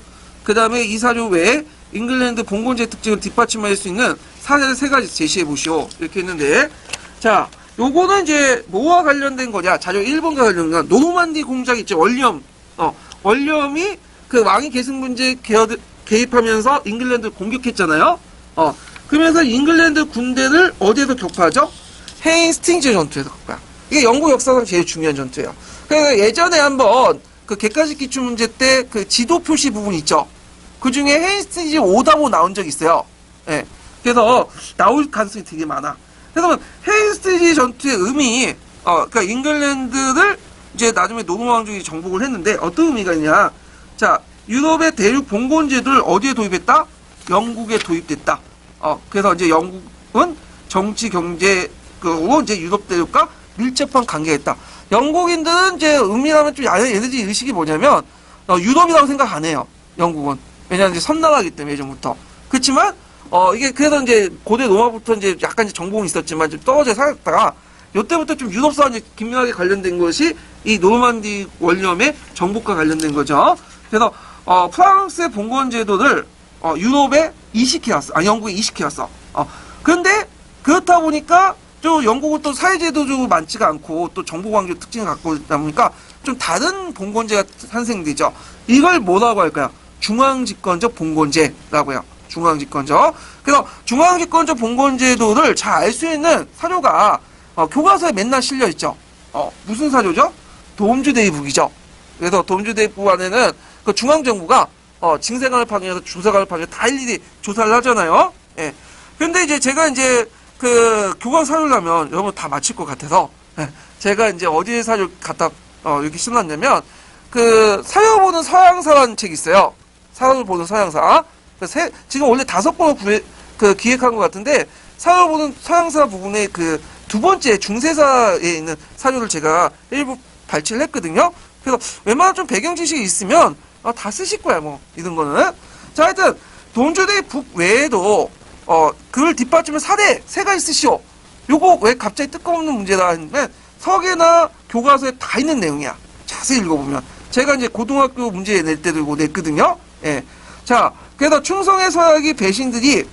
그 다음에 이 사료 외에 잉글랜드 봉건제 특징을 뒷받침할 수 있는 사례를 3가지 제시해 보시오. 이렇게 했는데, 자, 요거는 이제 뭐와 관련된 거냐? 자료 1번과 관련된 건 노르만디 공작 있죠. 월렴. 월렴이 그 왕위 계승 문제에 개입하면서 잉글랜드를 공격했잖아요. 그러면서 잉글랜드 군대를 어디에서 격파하죠? 헤이스팅즈 전투에서 격파. 이게 영국 역사상 제일 중요한 전투예요. 그래서 예전에 한번 그 객관식 기출 문제 때 그 지도 표시 부분 있죠. 그 중에 헤이스팅즈 오다고 나온 적이 있어요. 예. 그래서 나올 가능성이 되게 많아. 그래서 헤이스팅즈 전투의 의미, 그러니까 잉글랜드를 이제 나중에 노르만 왕족이 정복을 했는데 어떤 의미가 있냐? 자, 유럽의 대륙 봉건제도를 어디에 도입했다? 영국에 도입됐다. 그래서 이제 영국은 정치, 경제로 이제 유럽 대륙과 밀접한 관계가 있다. 영국인들은 이제 의미라면 좀 얘네들이 의식이 뭐냐면, 유럽이라고 생각 안 해요. 영국은. 왜냐하면 이제 섬나라기 때문에 예전부터. 그렇지만, 이게 그래서 이제 고대 로마부터 이제 약간 이제 정복은 있었지만 좀 떨어져 살았다가, 요때부터 좀 유럽사와 이제 긴밀하게 관련된 것이 이 노르만디 원념의 정복과 관련된 거죠. 그래서, 프랑스의 봉건제도를, 유럽에 이식해왔어. 영국에 이식해왔어. 그런데, 그렇다 보니까, 또 영국은 또 사회제도적으로 많지가 않고, 또 정보관계 특징을 갖고 있다 보니까, 좀 다른 봉건제가 탄생되죠. 이걸 뭐라고 할까요? 중앙집권적 봉건제라고 해요. 중앙집권적. 그래서 중앙집권적 봉건제도를 잘 알 수 있는 사료가, 교과서에 맨날 실려있죠. 무슨 사료죠? 돔주데이북이죠. 그래서 돔주데이북 안에는 그 중앙정부가, 징세관을 파견해서 조사관을 파견해서 다 일일이 조사를 하잖아요. 예. 근데 이제 제가 이제 그 교과서 사료를 하면 여러분 다 맞힐 것 같아서, 예. 제가 이제 어디에 사료 갖다, 이렇게 써놨냐면, 그 사료 보는 서양사라는 책이 있어요. 사료 보는 서양사. 지금 원래 5번을 기획한 것 같은데, 사료 보는 서양사 부분에 그 두 번째 중세사에 있는 사료를 제가 일부 발췌를 했거든요. 그래서 웬만한 좀 배경 지식이 있으면 다 쓰실 거야, 뭐 이런 거는. 자, 하여튼 돔주데이 북 외에도 그걸 뒷받침을 3가지 쓰시오. 요거 왜 갑자기 뜬금없는 문제다 했는데 서계나 교과서에 다 있는 내용이야. 자세히 읽어보면. 제가 이제 고등학교 문제 낼 때도 이거 냈거든요. 예. 자, 그래서 충성의 서약이 배신들이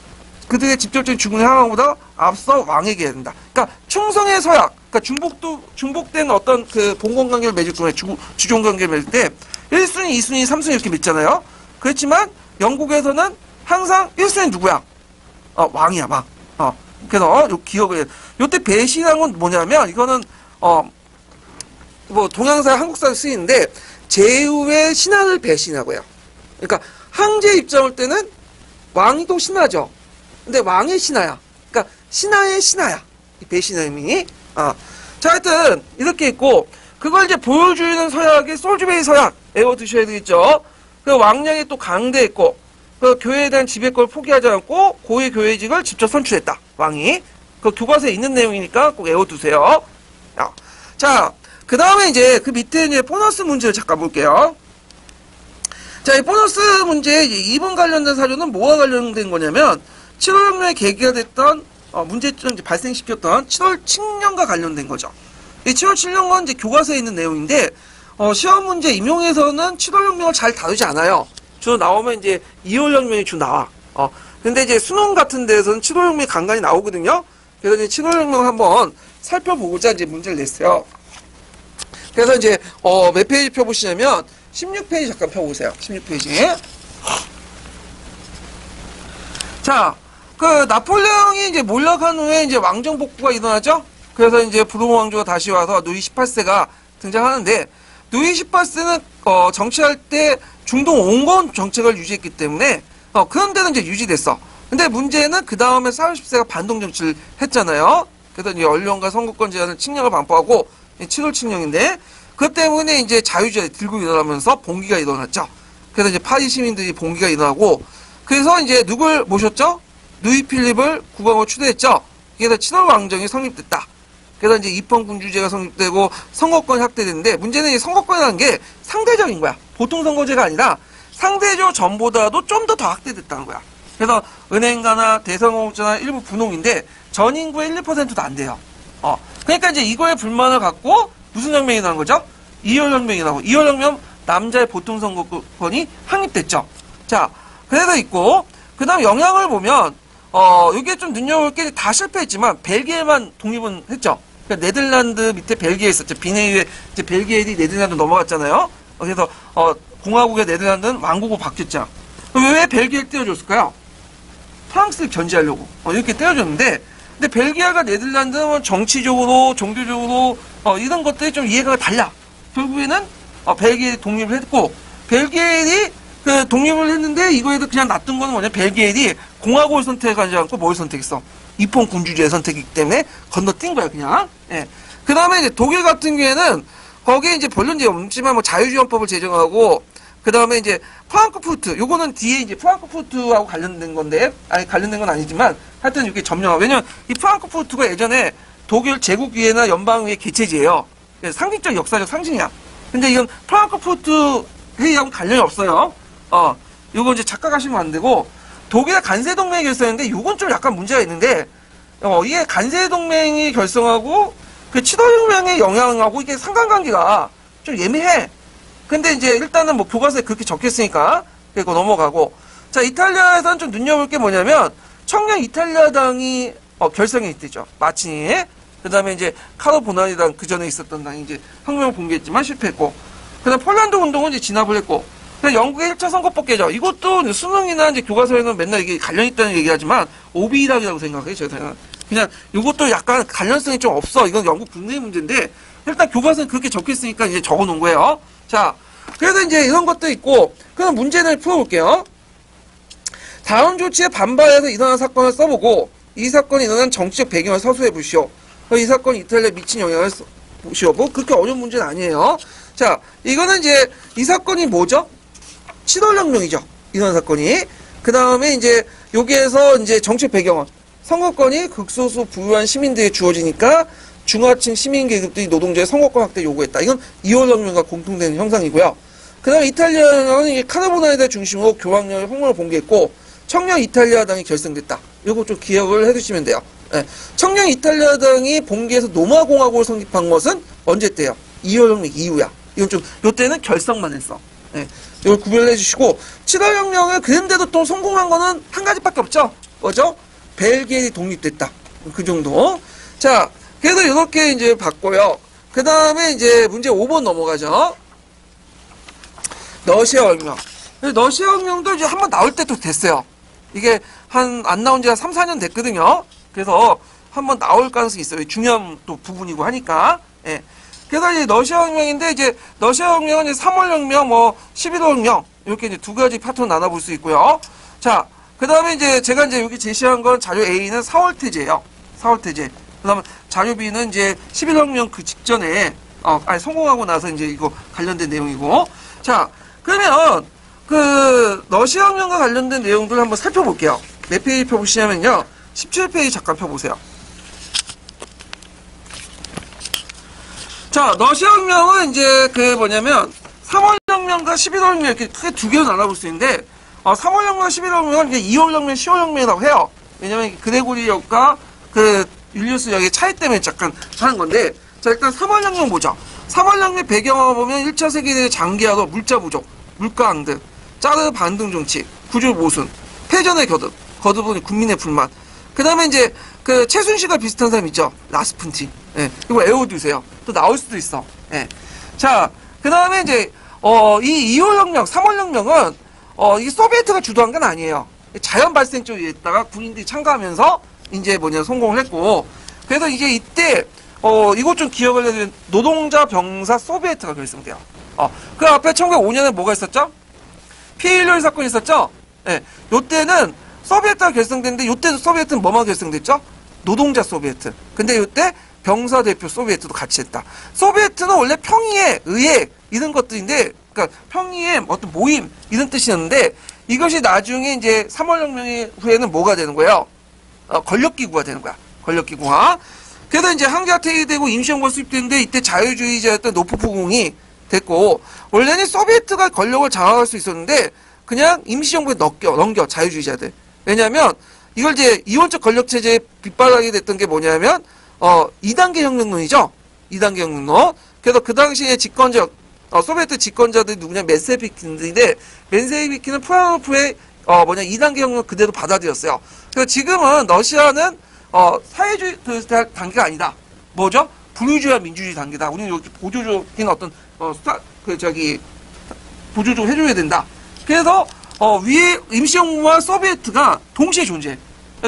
그들의 직접적인 죽음의 향하보다 앞서 왕에게 해야 된다. 그러니까 충성의 서약, 그러니까 중복된 어떤 그 봉건 관계를 맺을 경우에 주종 관계를 맺을 때 1순위, 2순위, 3순위 이렇게 맺잖아요. 그렇지만 영국에서는 항상 1순위 누구야? 왕이야, 왕. 그래서 요 기억을 요때 배신한 건 뭐냐면 이거는 뭐 동양사, 한국사에 쓰이는데 제후의 신하를 배신하고요. 그러니까 황제 입장일 때는 왕이도 신하죠. 근데 왕의 신하야. 그러니까 신하의 신하야. 이 배신의 의미. 자, 하여튼 이렇게 있고 그걸 이제 보여주는 서약이 솔즈베이 서약 외워두셔야 되겠죠. 그 왕량이 또 강대했고 그 교회에 대한 지배권을 포기하지 않고 고위 교회직을 직접 선출했다. 왕이. 그 교과서에 있는 내용이니까 꼭 외워두세요. 자, 그 다음에 이제 그 밑에 이제 보너스 문제를 잠깐 볼게요. 자, 이 보너스 문제 이제 2번 관련된 사료는 뭐와 관련된 거냐면 7월혁명에 계기가 됐던 문제점 이제 발생시켰던 7월 칙령과 관련된 거죠. 이 7월 칙령은 이제 교과서에 있는 내용인데 시험 문제 임용에서는 7월혁명을 잘 다루지 않아요. 주로 나오면 이제 2월혁명이 주로 나와. 근데 이제 수능 같은 데에서는 7월혁명이 간간히 나오거든요. 그래서 이제 7월혁명을 한번 살펴보고자 이제 문제를 냈어요. 그래서 이제 몇 페이지 펴보시냐면 16페이지 잠깐 펴보세요. 16페이지. 자, 그 나폴레옹이 이제 몰락한 후에 이제 왕정 복구가 일어나죠. 그래서 이제 부르봉 왕조가 다시 와서 누이 18세가 등장하는데 누이 18세는 정치할 때 중동 온건 정책을 유지했기 때문에 그런 데는 이제 유지됐어. 근데 문제는 그 다음에 40세가 반동 정치를 했잖아요. 그래서 이제 연령과 선거권 제한을 칙령을 반포하고 7월 칙령인데 그 때문에 이제 자유주의 들고 일어나면서 봉기가 일어났죠. 그래서 이제 파리 시민들이 봉기가 일어나고 그래서 이제 누굴 모셨죠? 누이 필립을 국왕으로 추대했죠. 그래서 7월 왕정이 성립됐다. 그래서 이제 입헌군주제가 성립되고 선거권이 확대됐는데 문제는 이 선거권이라는 게 상대적인 거야. 보통 선거제가 아니라 상대적 전보다도 좀 더 확대됐다는 거야. 그래서 은행가나 대성공업자나 일부 분홍인데 전 인구의 1, 2%도 안 돼요. 그러니까 이제 이거에 불만을 갖고 무슨 혁명이 나온 거죠? 2월 혁명이 나오고 2월 혁명 남자의 보통 선거권이 확립됐죠. 자, 그래서 있고 그 다음 영향을 보면 이게 좀 눈여볼 게 다 실패했지만 벨기에만 독립은 했죠. 그러니까 네덜란드 밑에 벨기에 있었죠. 비내위에 이제 벨기에이 네덜란드 넘어갔잖아요. 그래서 공화국의 네덜란드는 왕국으로 바뀌었죠. 왜 벨기에를 떼어줬을까요? 프랑스를 견제하려고 이렇게 떼어줬는데 근데 벨기에가 네덜란드는 정치적으로 종교적으로 이런 것들이 좀 이해가 달라. 결국에는 벨기에 독립을 했고 벨기에이 그 독립을 했는데 이거에도 그냥 놔둔 건 뭐냐? 벨기에이 공화국을 선택하지 않고 뭘 선택했어? 입헌 군주제를 선택했기 때문에 건너뛴 거야 그냥. 예. 그 다음에 이제 독일 같은 경우에는 거기에 이제 본론 이제 없지만 뭐 자유주의헌법을 제정하고 그 다음에 이제 프랑크푸르트 요거는 뒤에 이제 프랑크푸르트하고 관련된 건데 아니 관련된 건 아니지만 하여튼 이렇게 점령하고 왜냐면 이 프랑크푸르트가 예전에 독일 제국위회나 연방위의 개체지예요. 상징적 역사적 상징이야. 근데 이건 프랑크푸르트 회의하고 관련이 없어요. 요거 이제 착각하시면 안 되고 독일의 간세동맹이 결성했는데 요건 좀 약간 문제가 있는데 이게 간세동맹이 결성하고 그 7월혁명의 영향하고 이게 상관관계가 좀 예매해. 근데 이제 일단은 뭐 교과서에 그렇게 적혔으니까 그리고 넘어가고 자 이탈리아에서는 좀 눈여볼 게 뭐냐면 청년 이탈리아당이 결성이 있대죠. 마치니 그 다음에 이제 카로 보나니당 그 전에 있었던 당이 이제 혁명을 봉기했지만 실패했고 그 다음 폴란드 운동은 이제 진압을 했고 그다음 영국의 1차 선거법개정 이것도 수능이나 이제 교과서에는 맨날 이게 관련 있다는 얘기하지만 오비락이라고 생각해요. 저는 그냥 이것도 약간 관련성이 좀 없어. 이건 영국 국내 문제인데 일단 교과서는 그렇게 적혀있으니까 이제 적어놓은 거예요. 자, 그래서 이제 이런 것도 있고, 그럼 문제를 풀어볼게요. 다음 조치에 반발해서 일어난 사건을 써보고, 이 사건이 일어난 정치적 배경을 서술해 보시오. 이 사건이 이탈리아에 미친 영향을 보시오. 뭐, 그렇게 어려운 문제는 아니에요. 자, 이거는 이제, 이 사건이 뭐죠? 7월혁명이죠. 일어난 사건이. 그 다음에 이제, 여기에서 이제 정치적 배경은, 선거권이 극소수 부유한 시민들에게 주어지니까, 중하층 시민 계급들이 노동자의 선거권 확대 요구했다. 이건 2월 혁명과 공통된 형상이고요. 그 다음에 이탈리아는 카르보나리를 중심으로 교황령의 홍보를 봉기했고 청년 이탈리아당이 결성됐다. 이거 좀 기억을 해두시면 돼요. 네. 청년 이탈리아당이 봉기해서 노마공화국을 성립한 것은 언제 때요? 2월 혁명 이후야. 이건 좀 요때는 결성만 했어. 네. 이걸 구별해 주시고 7월 혁명을 그런데도 또 성공한 거는 한 가지밖에 없죠. 뭐죠? 벨기에이 독립됐다. 그 정도. 자. 그래서 이렇게 이제 봤고요. 그 다음에 이제 문제 5번 넘어가죠. 러시아 혁명. 러시아 혁명도 이제 한번 나올 때도 됐어요. 이게 안 나온 지가 3, 4년 됐거든요. 그래서 한번 나올 가능성이 있어요. 중요한 또 부분이고 하니까. 예. 그래서 이제 러시아 혁명인데 이제 러시아 혁명은 이제 3월 혁명, 뭐 11월 혁명 이렇게 이제 두 가지 파트로 나눠볼 수 있고요. 자, 그 다음에 이제 제가 이제 여기 제시한 건 자료 A는 4월 태제예요. 4월 태제. 그 다음에 자료 B는 이제 11월 혁명 그 직전에 아니, 성공하고 나서 이제 이거 관련된 내용이고. 자, 그러면, 러시아 혁명과 관련된 내용들 한번 살펴볼게요. 몇 페이지 펴보시냐면요. 17페이지 잠깐 펴보세요. 자, 러시아 혁명은 이제 뭐냐면, 3월 혁명과 11월 혁명 이렇게 크게 두 개로 나눠볼 수 있는데, 3월 혁명과 11월 혁명은 이제 2월 혁명, 10월 혁명이라고 해요. 왜냐면 그레고리 역과 율리우스 역의 차이 때문에 잠깐 하는 건데, 자, 일단 3월 혁명 보죠. 3월 혁명 배경을 보면 1차 세계대전 장기화로 물자 부족, 물가 앙등, 짜르 반등 정치, 구조 모순, 패전의 거듭은 국민의 불만. 그 다음에 이제 최순실과 비슷한 사람 있죠. 라스푼티. 예. 이거 외워두세요. 또 나올 수도 있어. 예. 자, 그 다음에 이제, 이 2월 혁명, 3월 혁명은, 이게 소비에트가 주도한 건 아니에요. 자연 발생 쪽에다가 군인들이 참가하면서, 이제 성공을 했고, 그래서 이제 이때, 이것 좀 기억을 해야 되는 노동자 병사 소비에트가 결성돼요. 그 앞에 1905년에 뭐가 있었죠? 피해일요일 사건이 있었죠? 예. 요때는 소비에트가 결성됐는데, 요때는 소비에트는 뭐만 결성됐죠? 노동자 소비에트. 근데 요때 병사 대표 소비에트도 같이 했다. 소비에트는 원래 평의회, 의회, 이런 것들인데, 그러니까 평의회, 어떤 모임, 이런 뜻이었는데, 이것이 나중에 이제 3월 혁명 후에는 뭐가 되는 거예요? 권력기구가 되는 거야. 권력기구가. 그래서 이제 항제가 퇴위되고 임시정부가 수립됐는데, 이때 자유주의자였던 노프포공이 됐고, 원래는 소비에트가 권력을 장악할 수 있었는데, 그냥 임시정부에 넘겨, 자유주의자들. 왜냐면, 이걸 이제 이원적 권력체제에 빗발하게 됐던 게 뭐냐면, 2단계 혁명론이죠? 2단계 혁명론. 그래서 그 당시에 소비에트 집권자들이 누구냐, 멘세비키인데, 멘세비키는 프라노프의, 2단계 혁명 그대로 받아들였어요. 그래서 지금은 러시아는, 사회주의 단계가 아니다. 뭐죠? 불의주의와 민주주의 단계다. 우리는 여기 보조적인 어떤, 보조적으로 해줘야 된다. 그래서, 위에 임시정부와 소비에트가 동시에 존재해.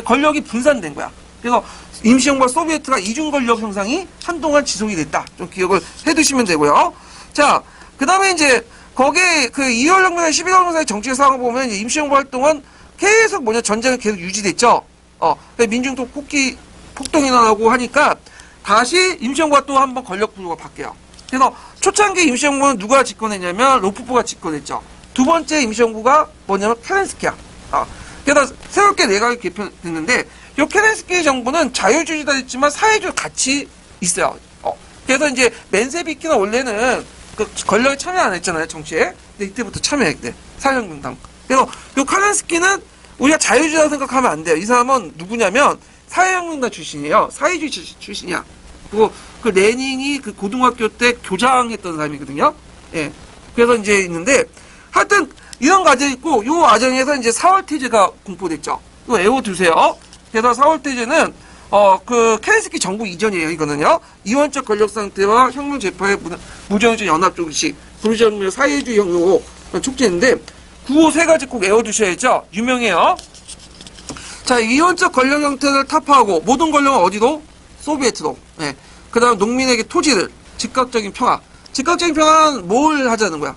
권력이 분산된 거야. 그래서 임시정부와 소비에트가 이중 권력 형상이 한동안 지속이 됐다. 좀 기억을 해두시면 되고요. 자, 그 다음에 이제, 거기에 2월 혁명과 11월 혁명 사이 정치의 상황을 보면 임시정부 활동은 계속 전쟁은 계속 유지됐죠. 민중도 폭동이 일어나고 하니까 다시 임시정부가 또 한번 권력 구조가 바뀌어요. 그래서 초창기 임시정부는 누가 집권했냐면 로프포가 집권했죠. 두 번째 임시정부가 뭐냐면 케렌스키야. 그래서 새롭게 내각이 개편됐는데 이 케렌스키 정부는 자유주의다 했지만 사회주의 같이 있어요. 그래서 이제 멘세비키는 원래는 권력에 참여 안 했잖아요, 정치에. 근데 이때부터 참여했대. 사회혁명당. 그래서 이 케렌스키는 우리가 자유주의라고 생각하면 안 돼요. 이 사람은 누구냐면 사회혁명당 출신이에요. 사회주의 출신이야. 그리고 레닌이 고등학교 때 교장했던 사람이거든요. 예. 그래서 이제 있는데 하여튼 이런 과정이 있고 요 과정에서 이제 4월 태제가 공포됐죠. 이거 외워두세요. 그래서 4월 태제는 케렌스키 정부 이전이에요. 이거는요. 이원적 권력 상태와 혁명 재파의 무정적 연합 조직, 불정명 사회주의 혁명호 촉진인데 구호 세 가지 꼭 외워두셔야죠. 유명해요. 자, 이원적 권력 형태를 타파하고 모든 권력은 어디로? 소비에트로. 예. 그 다음 농민에게 토지를 즉각적인 평화. 즉각적인 평화는 뭘 하자는 거야?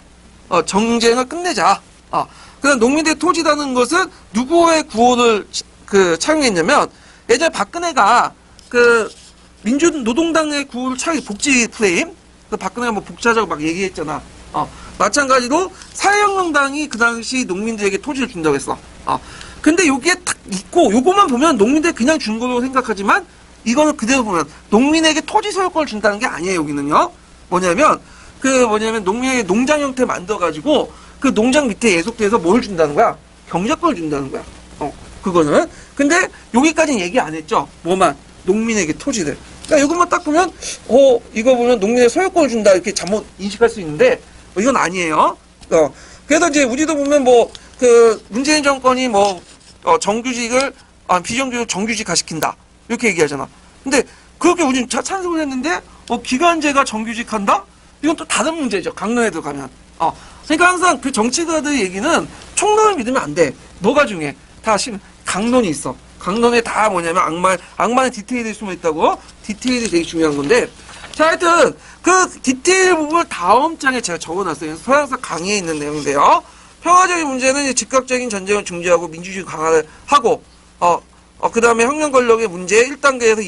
정쟁을 끝내자. 그 다음 농민들의 토지라는 것은 누구의 구호를 착용했냐면 예전에 박근혜가 민주노동당의 구호를 착용해 복지 프레임. 박근혜가 복지하자고 막 얘기했잖아. 마찬가지로 사회혁명당이 그 당시 농민들에게 토지를 준다고 했어. 근데 여기에 딱 있고 요것만 보면 농민들 그냥 준 걸로 생각하지만 이거는 그대로 보면 농민에게 토지 소유권을 준다는 게 아니에요. 여기는요. 뭐냐면 농민에게 농장 형태 만들어가지고 그 농장 밑에 예속돼서 뭘 준다는 거야? 경작권을 준다는 거야. 그거는. 근데 여기까지는 얘기 안 했죠. 뭐만? 농민에게 토지를. 그러니까 이것만 딱 보면 이거 보면 농민의 소유권을 준다 이렇게 잘못 인식할 수 있는데 이건 아니에요. 그래서 이제 우리도 보면 문재인 정권이 정규직을 비정규직 정규직화 시킨다 이렇게 얘기하잖아. 근데 그렇게 우리는 찬성을 했는데 기간제가 정규직한다? 이건 또 다른 문제죠. 강론에 들어가면. 그러니까 항상 그 정치가들 얘기는 총론을 믿으면 안 돼. 뭐가 중요해? 다 강론이 있어. 강론에 다 뭐냐면 악마의 디테일이 숨어 있다고. 디테일이 되게 중요한 건데. 자, 하여튼 그 디테일 부분을 다음 장에 제가 적어놨어요. 서양사 강의에 있는 내용인데요. 평화적인 문제는 이제 즉각적인 전쟁을 중지하고 민주주의 강화를 하고, 그 다음에 혁명 권력의 문제 1단계에서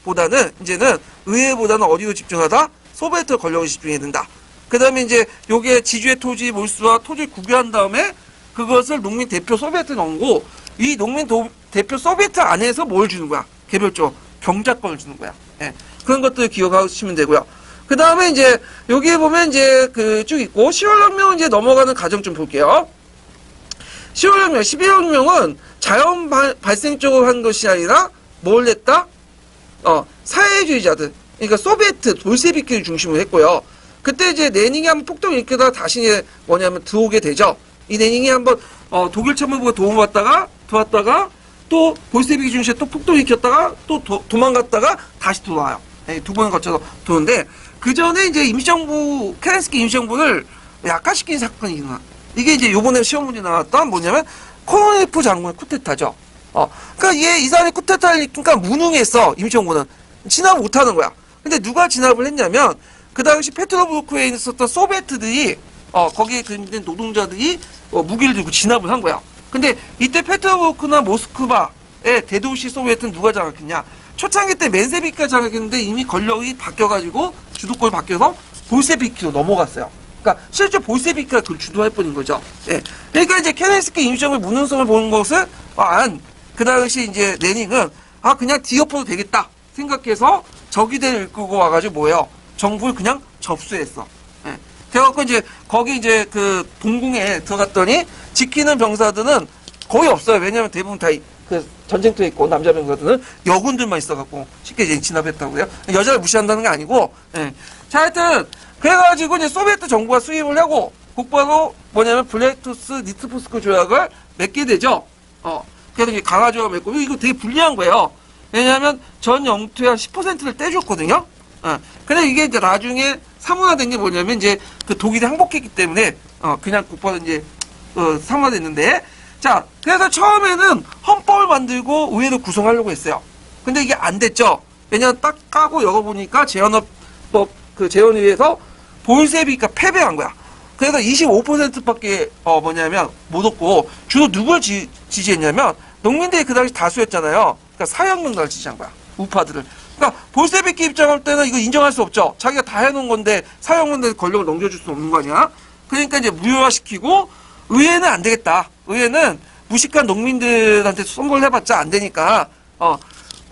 2단계보다는 이제는 의회보다는 어디로 집중하다? 소비에트 권력을 집중해야 된다. 그 다음에 이제 요게 지주의 토지 몰수와 토지를 국유한 다음에 그것을 농민 대표 소비에트에 넣고 이 농민 대표 소비에트 안에서 뭘 주는 거야? 개별적으로 경작권을 주는 거야. 예. 그런 것들 기억하시면 되고요. 그 다음에 이제 여기에 보면 이제 그 쭉 있고 10월혁명 이제 넘어가는 과정 좀 볼게요. 10월혁명, 11월혁명은 자연 발생적으로 한 것이 아니라 뭘 했다? 사회주의자들, 그러니까 소비에트, 볼셰비키를 중심으로 했고요. 그때 이제 레닌이 한번 폭동을 일으키다가 다시 이제 뭐냐면 들어오게 되죠. 이 레닌이 한번 독일 참모부가 도왔다가 또 볼셰비키 중심에 또 폭동을 일으켰다가 또 도망갔다가 다시 돌아와요. 네, 두 번을 거쳐서 도는데 그 전에 이제 임시정부 케렌스키 임시정부를 약화시킨 사건이 일어나. 이게 이제 요번에 시험 문제 나왔던 뭐냐면 코로네프 장군의 쿠데타죠. 그러니까 이 사람이 쿠데타를 일으키니까 무능했어. 임시정부는 진압을 못하는 거야. 근데 누가 진압을 했냐면 그 당시 페트로부르크에 있었던 소비에트들이 거기에 있는 노동자들이 무기를 들고 진압을 한 거야. 근데 이때 페트로부르크나 모스크바의 대도시 소비에트는 누가 장악했냐? 초창기 때 맨세비키가 장악했는데 이미 권력이 바뀌어가지고 주도권이 바뀌어서 볼셰비키로 넘어갔어요. 그러니까 실제 볼셰비키가 그걸 주도할 뿐인 거죠. 예. 그러니까 이제 케렌스키 임시정부의 무능성을 보는 것을 그 당시 이제 레닌은 그냥 뒤엎어도 되겠다 생각해서 적의대를 이끌고 와가지고 뭐예요? 정부를 그냥 접수했어. 예. 그래갖고 이제 거기 이제 그 동궁에 들어갔더니 지키는 병사들은 거의 없어요. 왜냐면 대부분 다 그 전쟁터에 있고 남자 병사들은 여군들만 있어갖고 쉽게 이제 진압했다고요. 여자를 무시한다는 게 아니고. 예. 자, 하여튼 그래가지고 이제 소비에트 정부가 수입을 하고 곧바로 뭐냐면 블레투스-리트포스크 조약을 맺게 되죠. 그래서 이제 강화 조약을 맺고 이거 되게 불리한 거예요. 왜냐하면 전 영토의 한 10%를 떼줬거든요. 근데 이게 이제 나중에 사문화된 게 뭐냐면 이제 그 독일이 항복했기 때문에 그냥 곧바로 이제 사문화됐는데, 자, 그래서 처음에는 헌법을 만들고 의회를 구성하려고 했어요. 근데 이게 안 됐죠. 왜냐면 딱 까고 열어보니까 재헌헌법 그 재헌의회에서 볼셰비키가 패배한 거야. 그래서 25%밖에 뭐냐면 못 얻고 주로 누굴 지지했냐면 농민들이 그 당시 다수였잖아요. 그러니까 사회혁명당을 지지한 거야. 우파들을. 그러니까 볼셰비키 입장할 때는 이거 인정할 수 없죠. 자기가 다 해놓은 건데 사회혁명당에 권력을 넘겨줄 수 없는 거 아니야? 그러니까 이제 무효화시키고 의회는 안 되겠다. 의회는 무식한 농민들한테 선거를 해봤자 안 되니까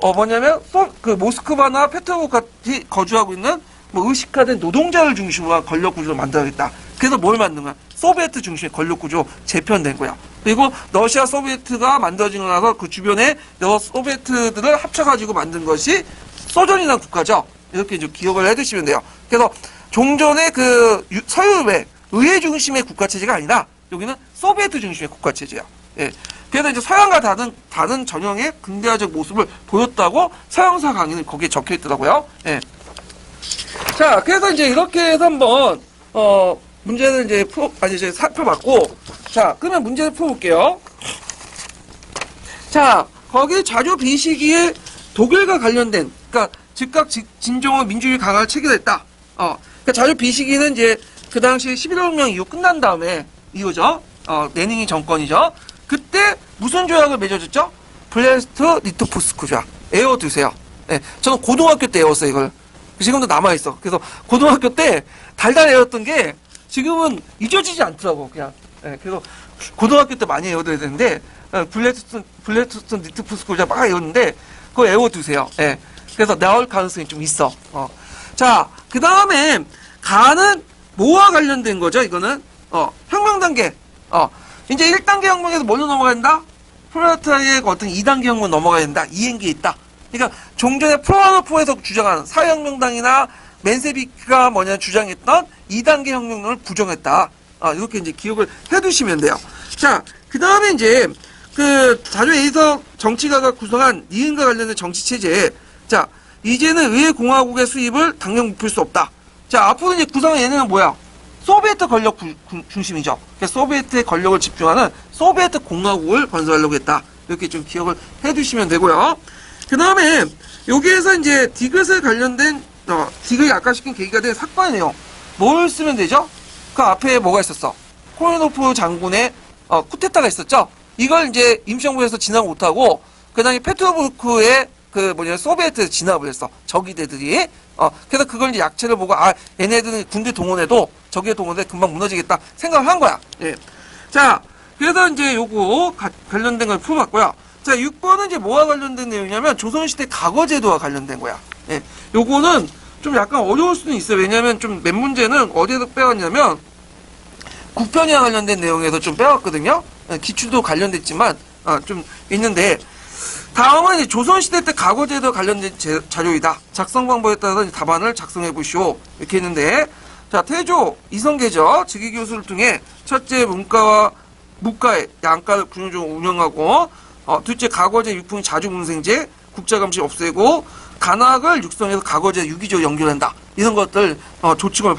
뭐냐면 그 모스크바나 페트로부르크 같이 거주하고 있는 뭐 의식화된 노동자를 중심으로 한 권력 구조를 만들어야겠다. 그래서 뭘 만든 거야? 소비에트 중심의 권력 구조 재편된 거야. 그리고 러시아 소비에트가 만들어지고 나서 그 주변에 여러 소비에트들을 합쳐가지고 만든 것이 소련이라는 국가죠. 이렇게 이제 기억을 해두시면 돼요. 그래서 종전의 그 서유의 의회 중심의 국가 체제가 아니라 여기는 소비에트 중심의 국가 체제야. 예. 그래서 이제 서양과 다른 전형의 근대화적 모습을 보였다고 서양사 강의는 거기에 적혀 있더라고요. 예. 자, 그래서 이제 이렇게 해서 한번 문제를 이제 살펴봤고, 자, 그러면 문제를 풀어볼게요. 자, 거기 자주 비시기에 독일과 관련된, 그러니까 즉각 진정한 민주주의 강화를 체결했다. 그러니까 자주 비시기는 이제 그 당시 11월혁명 이후 끝난 다음에 이거죠. 레닌이 정권이죠. 그때 무슨 조약을 맺어줬죠? 블레스트-리토프스크 조약. 외워두세요. 네, 저는 고등학교 때 외웠어요, 이걸. 지금도 남아있어. 그래서 고등학교 때 달달 외웠던 게 지금은 잊어지지 않더라고, 그냥. 네, 그래서 고등학교 때 많이 외워둬야 되는데, 블레스트-리토프스크 조약 막 외웠는데, 그거 외워두세요. 네, 그래서 나올 가능성이 좀 있어. 자, 그 다음에 가는 뭐와 관련된 거죠, 이거는? 혁명 단계. 이제 1단계 혁명에서 뭘로 넘어가야 된다? 프롤레타리아의 어떤 2단계 혁명 넘어가야 된다. 이행기에 있다. 그러니까 종전에 프로하노프에서 주장하는 사회혁명당이나 맨세비키가 주장했던 2단계 혁명론을 부정했다. 이렇게 이제 기억을 해두시면 돼요. 자, 그 다음에 이제 그 자주에서 정치가가 구성한 니은과 관련된 정치 체제. 자, 이제는 의회 공화국의 수입을 당장 묵힐 수 없다. 자, 앞으로 이제 구성한 예능은 뭐야? 소비에트 권력 중심이죠. 그래서 소비에트의 권력을 집중하는 소비에트 공화국을 건설하려고 했다. 이렇게 좀 기억을 해두시면 되고요. 그 다음에 여기에서 이제 디귿에 관련된 디귿이 약화시킨 계기가 된 사건의 내용 뭘 쓰면 되죠? 그 앞에 뭐가 있었어? 코르노프 장군의 쿠데타가 있었죠. 이걸 이제 임시정부에서 진압 못하고 그 다음에 페트로부르크의 소비에트에서 진압을 했어. 적이대들이. 그래서 그걸 이제 약체를 보고, 얘네들은 군대 동원해도, 적에 동원해 금방 무너지겠다 생각을 한 거야. 예. 자, 그래서 이제 요거 관련된 걸 풀어봤고요. 자, 6번은 이제 뭐와 관련된 내용이냐면, 조선시대 과거제도와 관련된 거야. 예. 요거는 좀 약간 어려울 수는 있어요. 왜냐면 좀 몇 문제는 어디에서 빼왔냐면, 국편이와 관련된 내용에서 좀 빼왔거든요. 예, 기출도 관련됐지만, 좀 있는데, 다음은 이제 조선시대 때 과거제도 관련된 자료이다. 작성 방법에 따라서 이제 답안을 작성해 보시오. 이렇게 했는데, 자, 태조, 이성계죠. 즉위교수를 통해 첫째 무가의 양가를 균형적으로 운영하고, 둘째 과거제 유풍 자주문생제, 국자감시 없애고, 간학을 육성해서 과거제 유기적으로 연결한다. 이런 것들, 조칙을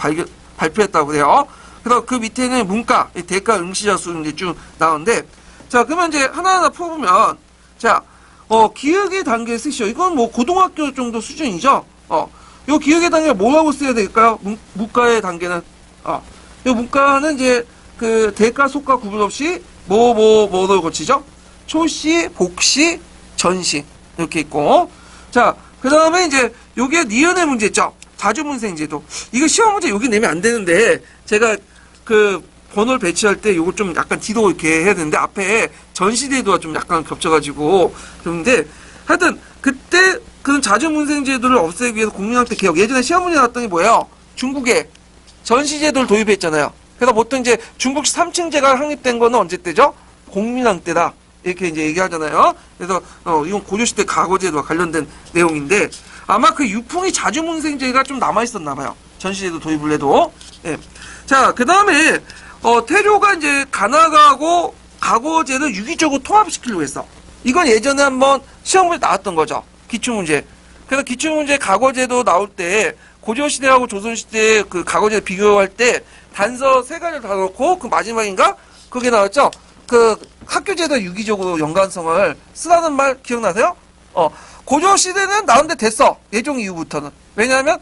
발표했다고 그래요. 그래서 그 밑에는 문과, 대가 응시자수 이제 쭉 나오는데, 자, 그러면 이제 하나하나 풀어보면, 자, 기억의 단계 쓰시오. 이건 뭐 고등학교 정도 수준이죠. 요 기억의 단계가 뭐라고 써야 될까요? 문과의 단계는, 요 문과는 이제 그 대가, 속가 구분 없이 뭐를 거치죠? 초시, 복시, 전시. 이렇게 있고. 자, 그 다음에 이제 요게 니은의 문제 있죠? 자주문생제도. 이거 시험 문제 여기 내면 안 되는데, 제가 그 번호를 배치할 때 요거 좀 약간 뒤로 이렇게 해야 되는데, 앞에 전시제도가 좀 약간 겹쳐가지고, 그런데, 하여튼, 그때 그런 자주문생제도를 없애기 위해서 국민학대 개혁. 예전에 시험 문제 나왔던 게 뭐예요? 중국에 전시제도를 도입했잖아요. 그래서 보통 이제 중국식 3층제가 확립된 거는 언제 때죠? 공민왕 때다. 이렇게 이제 얘기하잖아요. 그래서, 이건 고조시대 과거제도와 관련된 내용인데, 아마 그 유풍이 자주문생제가 좀 남아있었나봐요. 전시제도 도입을 해도. 예. 자, 그 다음에, 태조가 이제 간학하고 과거제를 유기적으로 통합시키려고 했어. 이건 예전에 한번 시험에 나왔던 거죠. 기출문제. 그래서 기출문제 과거제도 나올 때, 고조시대하고 조선시대 그 과거제 비교할 때, 단서 3가지를 다 넣고, 그 마지막인가? 그게 나왔죠? 그 학교제도 유기적으로 연관성을 쓰라는 말 기억나세요? 고조시대는 나온데 됐어. 예종 이후부터는. 왜냐하면,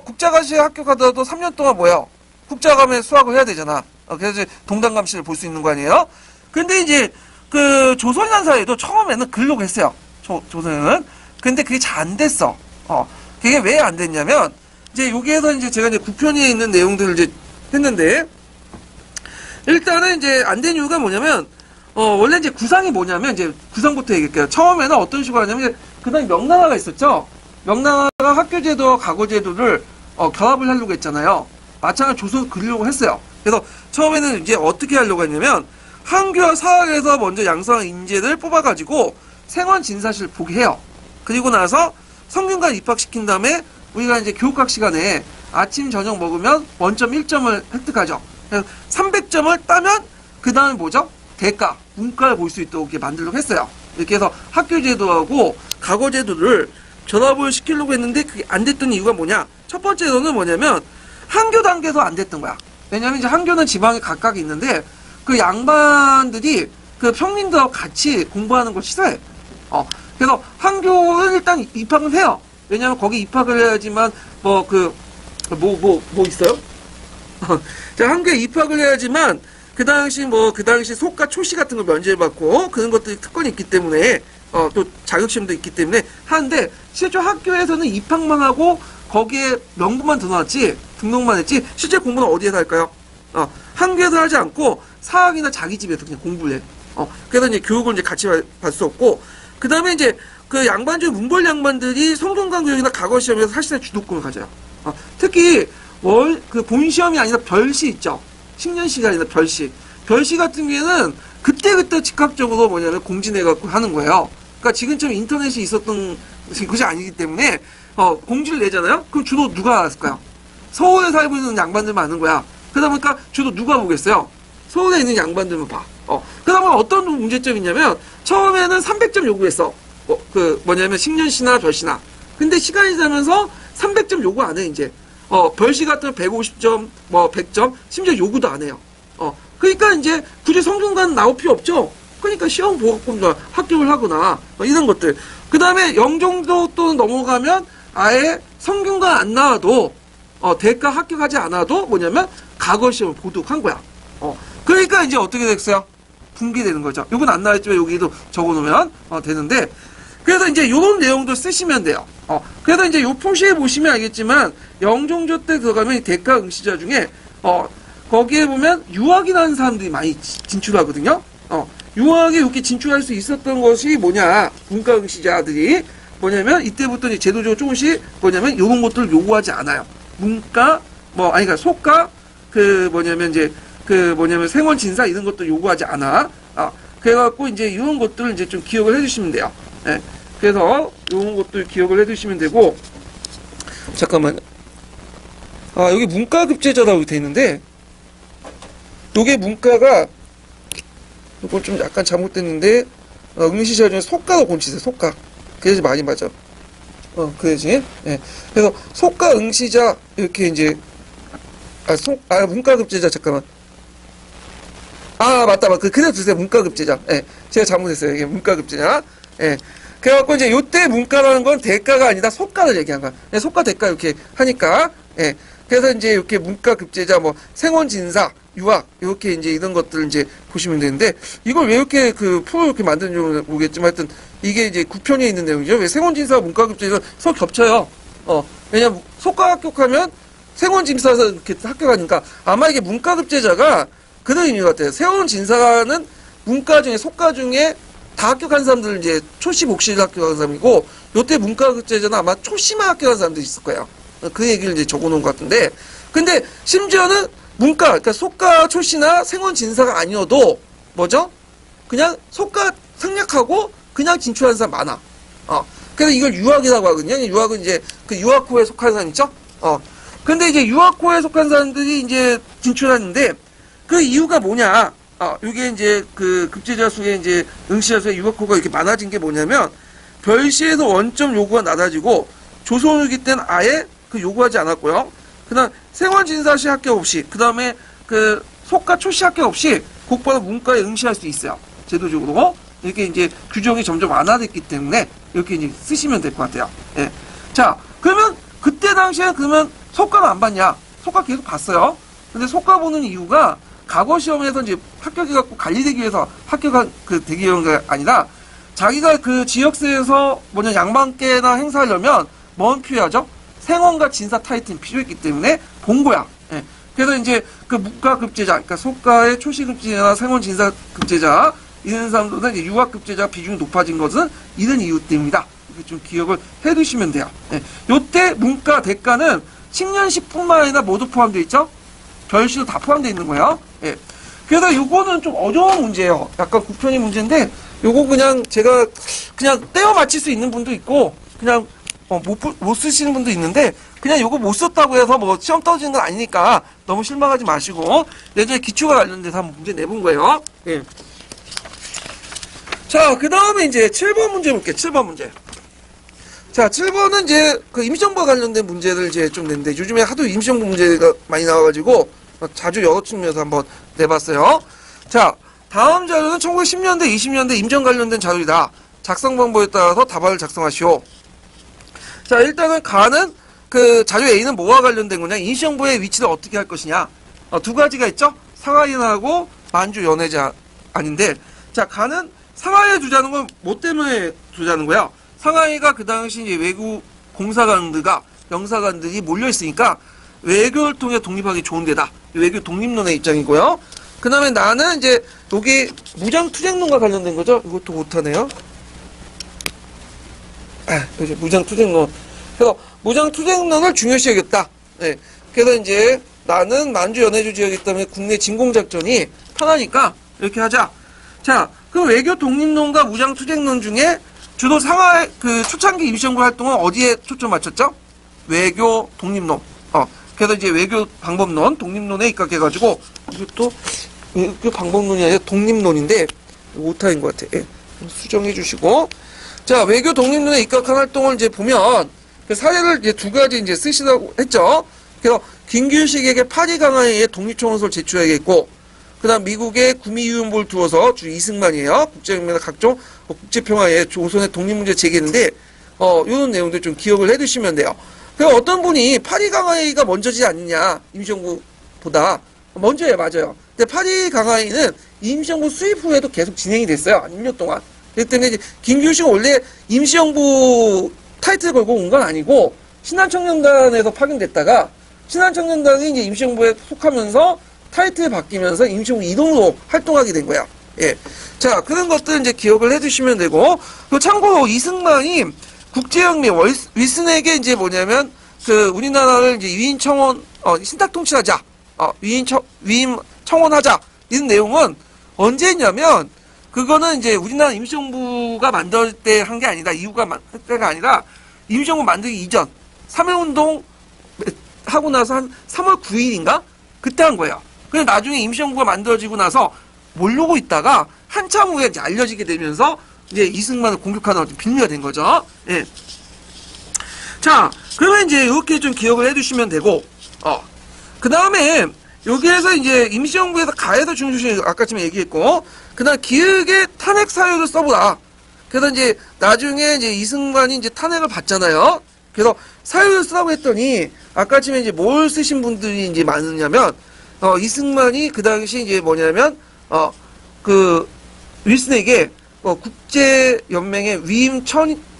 국자감시에 합격하더라도 3년 동안 뭐예요? 국자감에 수학을 해야 되잖아. 그래서 이제 동단감시를 볼 수 있는 거 아니에요? 근데 이제, 그 조선연사에도 처음에는 그러려고 했어요. 조선은. 근데 그게 잘 안 됐어. 그게 왜 안 됐냐면, 이제 여기에서 이제 제가 이제 국편에 있는 내용들을 이제 했는데, 일단은 이제 안 된 이유가 뭐냐면, 원래 이제 구상이 뭐냐면, 이제 구상부터 얘기할게요. 처음에는 어떤 식으로 하냐면, 그 다음에 명나라가 있었죠? 명나라가 학교제도와 과거제도를, 결합을 하려고 했잖아요. 마찬가지로 조선을 그리려고 했어요. 그래서 처음에는 이제 어떻게 하려고 했냐면, 한교와 사학에서 먼저 양성한 인재를 뽑아가지고 생원 진사실 보게 해요. 그리고 나서 성균관 입학시킨 다음에 우리가 이제 교육학 시간에 아침, 저녁 먹으면 원점 1점을 획득하죠. 그래서 300점을 따면 그 다음에 뭐죠? 대가, 문과를 볼 수 있도록 이렇게 만들려고 했어요. 이렇게 해서 학교제도하고 과거제도를 결합을 시키려고 했는데 그게 안 됐던 이유가 뭐냐? 첫 번째로는 뭐냐면 한교 단계에서 안 됐던 거야. 왜냐면 이제 한교는 지방에 각각 있는데 그 양반들이 그 평민들하고 같이 공부하는 걸 싫어해. 그래서 한교는 일단 입학을 해요. 왜냐면 거기 입학을 해야지만 뭐 있어요? 자, 한교에 입학을 해야지만 그 당시 속가 초시 같은 거 면제를 받고 그런 것들이 특권이 있기 때문에 또 자격시험도 있기 때문에 하는데 실제 학교에서는 입학만 하고 거기에 명부만 들어놨지 등록만 했지 실제 공부는 어디에서 할까요? 한교에서 하지 않고 사학이나 자기 집에서 그냥 공부를 해. 그래서 이제 교육을 이제 같이 받을 수 없고 그 다음에 이제 그 양반 중 문벌 양반들이 성균관 교육이나 과거 시험에서 사실상 주도권을 가져요. 특히 그 본 시험이 아니라 별시 있죠. 10년시가 아니라 별시. 별시 같은 경우에는 그때그때 즉각적으로 뭐냐면 공지내갖고 하는 거예요. 그러니까 지금처럼 인터넷이 있었던 것이 아니기 때문에 공지를 내잖아요. 그럼 주로 누가 알았을까요? 서울에 살고 있는 양반들 많은 거야. 그러다 보니까 주로 누가 보겠어요? 서울에 있는 양반들만 봐. 그러다 보면 어떤 문제점이 있냐면 처음에는 300점 요구했어. 뭐냐면 10년시나 별시나. 근데 시간이 지나면서 300점 요구 안 해, 이제. 별시 같으면 150점, 100점, 심지어 요구도 안 해요. 그러니까 이제 굳이 성균관 나올 필요 없죠? 그러니까 시험 보고 합격을 하거나, 이런 것들. 그 다음에 영종도 또 넘어가면 아예 성균관 안 나와도, 대가 합격하지 않아도 뭐냐면 과거 시험을 보도록 한 거야. 그러니까 이제 어떻게 됐어요? 분기되는 거죠. 요건 안 나왔지만 여기도 적어 놓으면, 되는데, 그래서 이제 요런 내용도 쓰시면 돼요. 그래서 이제 요 표시에 보시면 알겠지만, 영종조 때 들어가면 대가 응시자 중에, 거기에 보면 유학이라는 사람들이 많이 진출하거든요. 유학에 이렇게 진출할 수 있었던 것이 뭐냐, 문과 응시자들이 뭐냐면, 이때부터 이제 제도적으로 조금씩 뭐냐면, 요런 것들을 요구하지 않아요. 문과, 그러니까 속과, 생원 진사 이런 것도 요구하지 않아. 그래갖고 이제 이런 것들을 이제 좀 기억을 해주시면 돼요. 예. 그래서 이런 것들 기억을 해두시면 되고, 잠깐만. 여기 문과급제자라고 돼 있는데, 요게 문과가 이거 좀 약간 잘못됐는데, 응시자 중에 속과로 곤치세요. 속과. 그래야지 많이 맞아. 그래야지. 예. 그래서 속과 응시자 이렇게 이제 문과급제자 잠깐만. 맞다. 그대로 두세요. 문과급제자. 예. 제가 잘못했어요. 이게 문과급제자. 예. 그래갖고 이제 요때 문과라는 건 대가가 아니다. 속과를 얘기한 거야. 예, 속과 대가 이렇게 하니까. 예. 그래서 이제 이렇게 문과급제자, 생원진사, 유학, 이렇게 이제 이런 것들을 이제 보시면 되는데, 이걸 왜 이렇게 프로 이렇게 만드는지 모르겠지만 하여튼, 이게 이제 9편에 있는 내용이죠. 왜 생원진사, 문과급제자 서로 겹쳐요. 왜냐면 속과 합격하면 생원진사에서 이렇게 합격하니까, 아마 이게 문과급제자가 그런 의미 같아요. 생원진사는 문과 중에, 속과 중에 다 합격한 사람들은 이제 초시, 복시를 합격한 사람이고, 요때 문과급제자는 아마 초시만 합격한 사람들이 있을 거예요. 그 얘기를 이제 적어 놓은 것 같은데, 근데 심지어는 문과, 그러니까 속과 초시나 생원 진사가 아니어도, 뭐죠? 그냥 속과 생략하고 그냥 진출하는 사람 많아. 그래서 이걸 유학이라고 하거든요. 유학은 이제 그 유학호에 속한 사람 있죠? 근데 이제 유학호에 속한 사람들이 이제 진출하는데, 그 이유가 뭐냐? 요게 이제 그 급제자 수에 이제 응시자 수의 유학호가 이렇게 많아진 게 뭐냐면, 별시에서 원점 요구가 낮아지고, 조선후기 때는 아예 그 요구하지 않았고요. 그 다음 생활진사시 합격 없이, 그 다음에 그 속과 초시 합격 없이 곧바로 문과에 응시할 수 있어요. 제도적으로. 이렇게 이제 규정이 점점 완화됐기 때문에 이렇게 이제 쓰시면 될 것 같아요. 예. 자, 그러면 그때 당시에 그러면 속과는 안 봤냐? 속과 계속 봤어요. 근데 속과 보는 이유가 과거 시험에서 이제 합격해갖고 관리되기 위해서 합격한 그 되기 위한 게 아니라 자기가 그 지역세에서 양반계나 행사하려면 뭔 필요하죠? 생원과 진사 타이틀이 필요했기 때문에 본 거야. 예. 그래서 이제 그 문과급제자, 그러니까 속과의 초시급제자나 생원 진사급제자, 이런 사람들은 이제 유학급제자 비중이 높아진 것은 이런 이유 때문이다. 이렇게 좀 기억을 해 두시면 돼요. 예. 요때 문과 대가는 10년씩뿐만 아니라 모두 포함되어 있죠? 별시도 다 포함되어 있는 거예요. 예. 그래서 요거는 좀 어려운 문제예요. 약간 구편의 문제인데, 요거 그냥 제가 그냥 떼어 맞힐 수 있는 분도 있고, 그냥 못 쓰시는 분도 있는데, 그냥 요거 못 썼다고 해서 시험 떨어지는 건 아니니까 너무 실망하지 마시고, 예전에 기초가 관련돼서 한번 문제 내본 거예요. 예. 자, 그 다음에 이제 7번 문제 볼게요. 7번 문제. 자, 7번은 이제 그 임시정부와 관련된 문제를 이제 좀 냈는데, 요즘에 하도 임시정부 문제가 많이 나와가지고, 자주 여러 측면에서 한번 내봤어요. 자, 다음 자료는 1910년대, 20년대 임정 관련된 자료이다. 작성 방법에 따라서 답안을 작성하시오. 자, 일단은 가는 그 자료 A는 뭐와 관련된 거냐? 임시정부의 위치를 어떻게 할 것이냐? 두 가지가 있죠? 상하이하고 만주 연해자 아닌데, 자, 가는 상하이에 두자는 건 뭐 때문에 두자는 거야? 상하이가 그 당시 이제 외국 공사관들과 영사관들이 몰려 있으니까 외교를 통해 독립하기 좋은 데다. 외교 독립론의 입장이고요. 그 다음에 나는 이제 여기 무장투쟁론과 관련된 거죠. 이것도 못하네요. 그죠. 무장투쟁론. 그래서 무장투쟁론을 중요시하겠다. 네. 그래서 이제 나는 만주 연해주 지역이기 때문에 국내 진공작전이 편하니까 이렇게 하자. 자, 그 외교 독립론과 무장투쟁론 중에 주로 상하이 그 초창기 임시정부 활동은 어디에 초점 맞췄죠? 외교 독립론. 그래서 이제 외교 방법론, 독립론에 입각해가지고, 이것도 외교 방법론이 아니라 독립론인데, 오타인 것 같아. 예. 수정해 주시고. 자, 외교 독립론에 입각한 활동을 이제 보면, 그 사례를 이제 두 가지 이제 쓰시라고 했죠. 그래서 김규식에게 파리 강화회의 독립청원서를 제출하겠고, 그 다음 미국의 구미유연부를 두어서 주 이승만이에요. 국제혁명이나 각종 국제평화에 조선의 독립문제 제기했는데, 이런 내용들 좀 기억을 해 두시면 돼요. 그 어떤 분이 파리 강화회의가 먼저지 않느냐, 임시정부보다. 먼저예요, 맞아요. 근데 파리 강화회의는 임시정부 수립 후에도 계속 진행이 됐어요. 한 6년 동안. 그렇기 때문에 이제 김규식은 원래 임시정부 타이틀 걸고 온 건 아니고 신한청년단에서 파견됐다가 신한청년단이 이제 임시정부에 속하면서 타이틀 바뀌면서 임시정부 이동으로 활동하게 된 거야. 예. 자, 그런 것들 이제 기억을 해두시면 되고, 그 참고로 이승만이 국제혁명, 윌슨에게 이제 뭐냐면, 그 우리나라를 이제 위임 청원, 신탁 통치하자, 위임 청원하자, 이런 내용은 언제 했냐면, 그거는 이제 우리나라 임시정부가 만들 때 한 게 아니다, 이후가 할 때가 아니라, 임시정부 만들기 이전, 3.1운동 하고 나서 한 3월 9일인가? 그때 한 거예요. 근데 나중에 임시정부가 만들어지고 나서 모르고 있다가 한참 후에 이제 알려지게 되면서 이제 이승만을 공격하는 빌미가 된 거죠. 예. 자, 그러면 이제 이렇게 좀 기억을 해두시면 되고, 그 다음에 여기에서 이제 임시정부에서 가해도 중요시 아까 전에 얘기했고, 그 다음 기획의 탄핵 사유를 써보라. 그래서 이제 나중에 이제 이승만이 이제 탄핵을 받잖아요. 그래서 사유를 쓰라고 했더니 아까 전에 이제 뭘 쓰신 분들이 이제 많으냐면 이승만이 그 당시 이제 뭐냐면 그 윌슨에게 국제연맹에 위임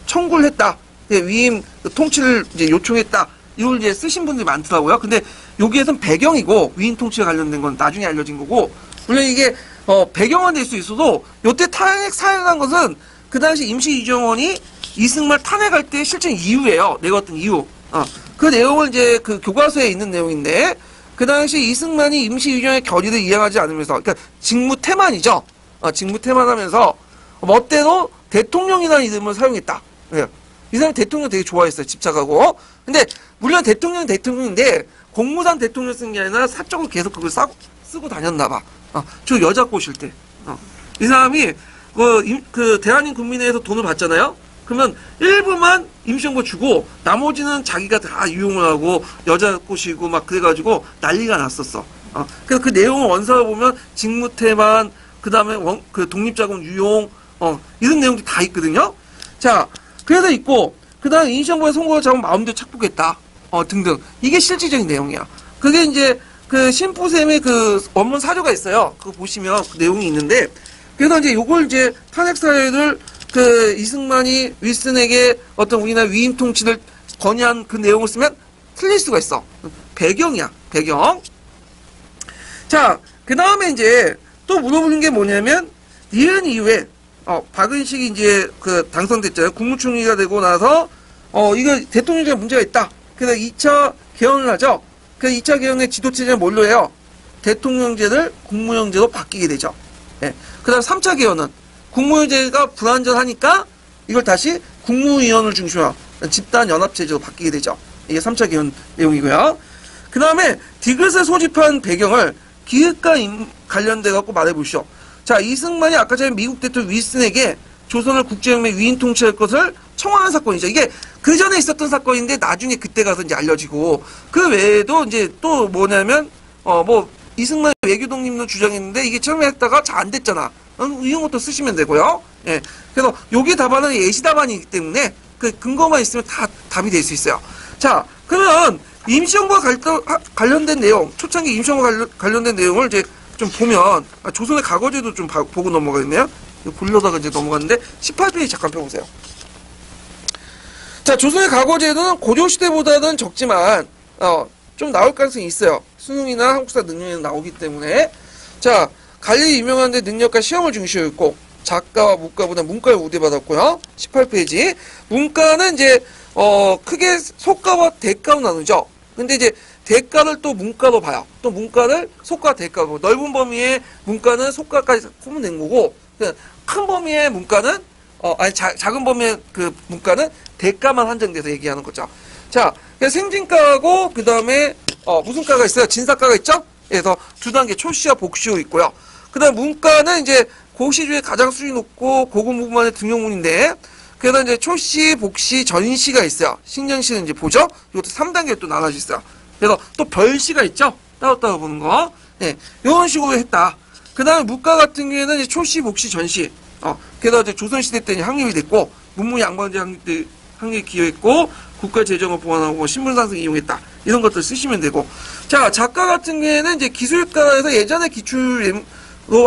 청구를 했다. 위임 통치를 이제 요청했다. 이걸 이제 쓰신 분들이 많더라고요. 근데 여기에선 배경이고 위임 통치에 관련된 건 나중에 알려진 거고, 물론 이게 배경은 될 수 있어도 요때 탄핵 사유한 것은 그 당시 임시의정원이 이승만 탄핵할 때 실제 이유예요. 내었던 이유. 그 내용을 이제 그 교과서에 있는 내용인데, 그 당시 이승만이 임시의정의 결의를 이행하지 않으면서, 그러니까 직무태만이죠. 직무태만하면서 멋대로 대통령이라는 이름을 사용했다. 예. 이 사람이 대통령 되게 좋아했어요. 집착하고. 근데 물론 대통령은 대통령인데 공무상 대통령 쓴 게 아니라 사적으로 계속 그걸 쓰고 다녔나 봐. 저 여자 꼬실 때. 이 사람이 그 대한민국 국민회에서 돈을 받잖아요. 그러면 일부만 임시정부 주고 나머지는 자기가 다 이용을 하고 여자 꼬시고 막 그래가지고 난리가 났었어. 그래서 그 내용을 원서를 보면 직무태만, 그 다음에 그 독립자금 유용, 이런 내용도 다 있거든요. 자, 그래서 있고, 그 다음 임시정부에 선거를 잡으면 마음대로 착복했다. 등등. 이게 실질적인 내용이야. 그게 이제 그 심포샘의 그 원문 사료가 있어요. 그거 보시면 그 내용이 있는데, 그래서 이제 요걸 이제 탄핵 사유를 그 이승만이 윌슨에게 어떤 우리나라 위임 통치를 건의한 그 내용을 쓰면 틀릴 수가 있어. 배경이야, 배경. 자, 그 다음에 이제 또 물어보는 게 뭐냐면, 이은 이후에, 박은식이 이제 그 당선됐잖아요. 국무총리가 되고 나서, 이거 대통령제가 문제가 있다. 그래서 2차 개헌을 하죠. 그래서 2차 개헌의 지도체제는 뭘로 해요? 대통령제를 국무형제로 바뀌게 되죠. 예. 그 다음 3차 개헌은 국무형제가 불완전하니까 이걸 다시 국무위원을 중심으로 집단연합체제로 바뀌게 되죠. 이게 3차 개헌 내용이고요. 그 다음에 디귿을 소집한 배경을 기획과 관련돼 갖고 말해보시오. 자, 이승만이 아까 전에 미국 대통령 윌슨에게 조선을 국제혁명 위임 통치할 것을 청원한 사건이죠. 이게 그 전에 있었던 사건인데 나중에 그때 가서 이제 알려지고, 그 외에도 이제 또 뭐냐면 이승만 외교 독립도 주장했는데 이게 처음에 했다가 잘 안 됐잖아. 이런 것도 쓰시면 되고요. 예. 그래서 여기 답안은 예시 답안이기 때문에 그 근거만 있으면 다 답이 될 수 있어요. 자, 그러면 임시정부와 관련된 내용, 초창기 임시정부와 관련된 내용을 이제 좀 보면, 조선의 과거제도 좀 보고 넘어가겠네요. 이거 보려다가 이제 넘어갔는데 18페이지 잠깐 펴보세요. 자, 조선의 과거제도는 고려시대보다는 적지만 좀 나올 가능성이 있어요. 수능이나 한국사 능력이 나오기 때문에. 자, 관리 유명한데 능력과 시험을 중시했고, 작가와 문과보다 문과를 우대받았고요. 18페이지. 문과는 이제 크게 속과와 대과로 나누죠. 근데 이제 대과를 또 문과로 봐요. 또 문과를 속과 대과로. 넓은 범위의 문과는 속과까지 소문낸 거고, 큰 범위의 문과는 작은 범위의 그 문과는 대과만 한정돼서 얘기하는 거죠. 자, 생진과하고 그 다음에 무슨 과가 있어요? 진사과가 있죠? 그래서 두 단계 초시와 복시호 있고요. 그 다음 문과는 이제 고시 중에 가장 수준이 높고 고급 부분만의 등용문인데, 그래서 이제 초시, 복시, 전시가 있어요. 신년시는 이제 보죠? 이것도 3단계로 또 나눠져 있어요. 그래서 또 별시가 있죠? 따로따로 보는 거. 네, 이런 식으로 했다. 그 다음에 문과 같은 경우에는 이제 초시, 복시, 전시. 그래서 이제 조선시대 때는 항립이 됐고, 문무양반제 항립 기여했고, 국가재정을 보완하고, 신분상승 이용했다. 이런 것들 쓰시면 되고. 자, 작가 같은 경우에는 이제 기술과에서 예전에 기출로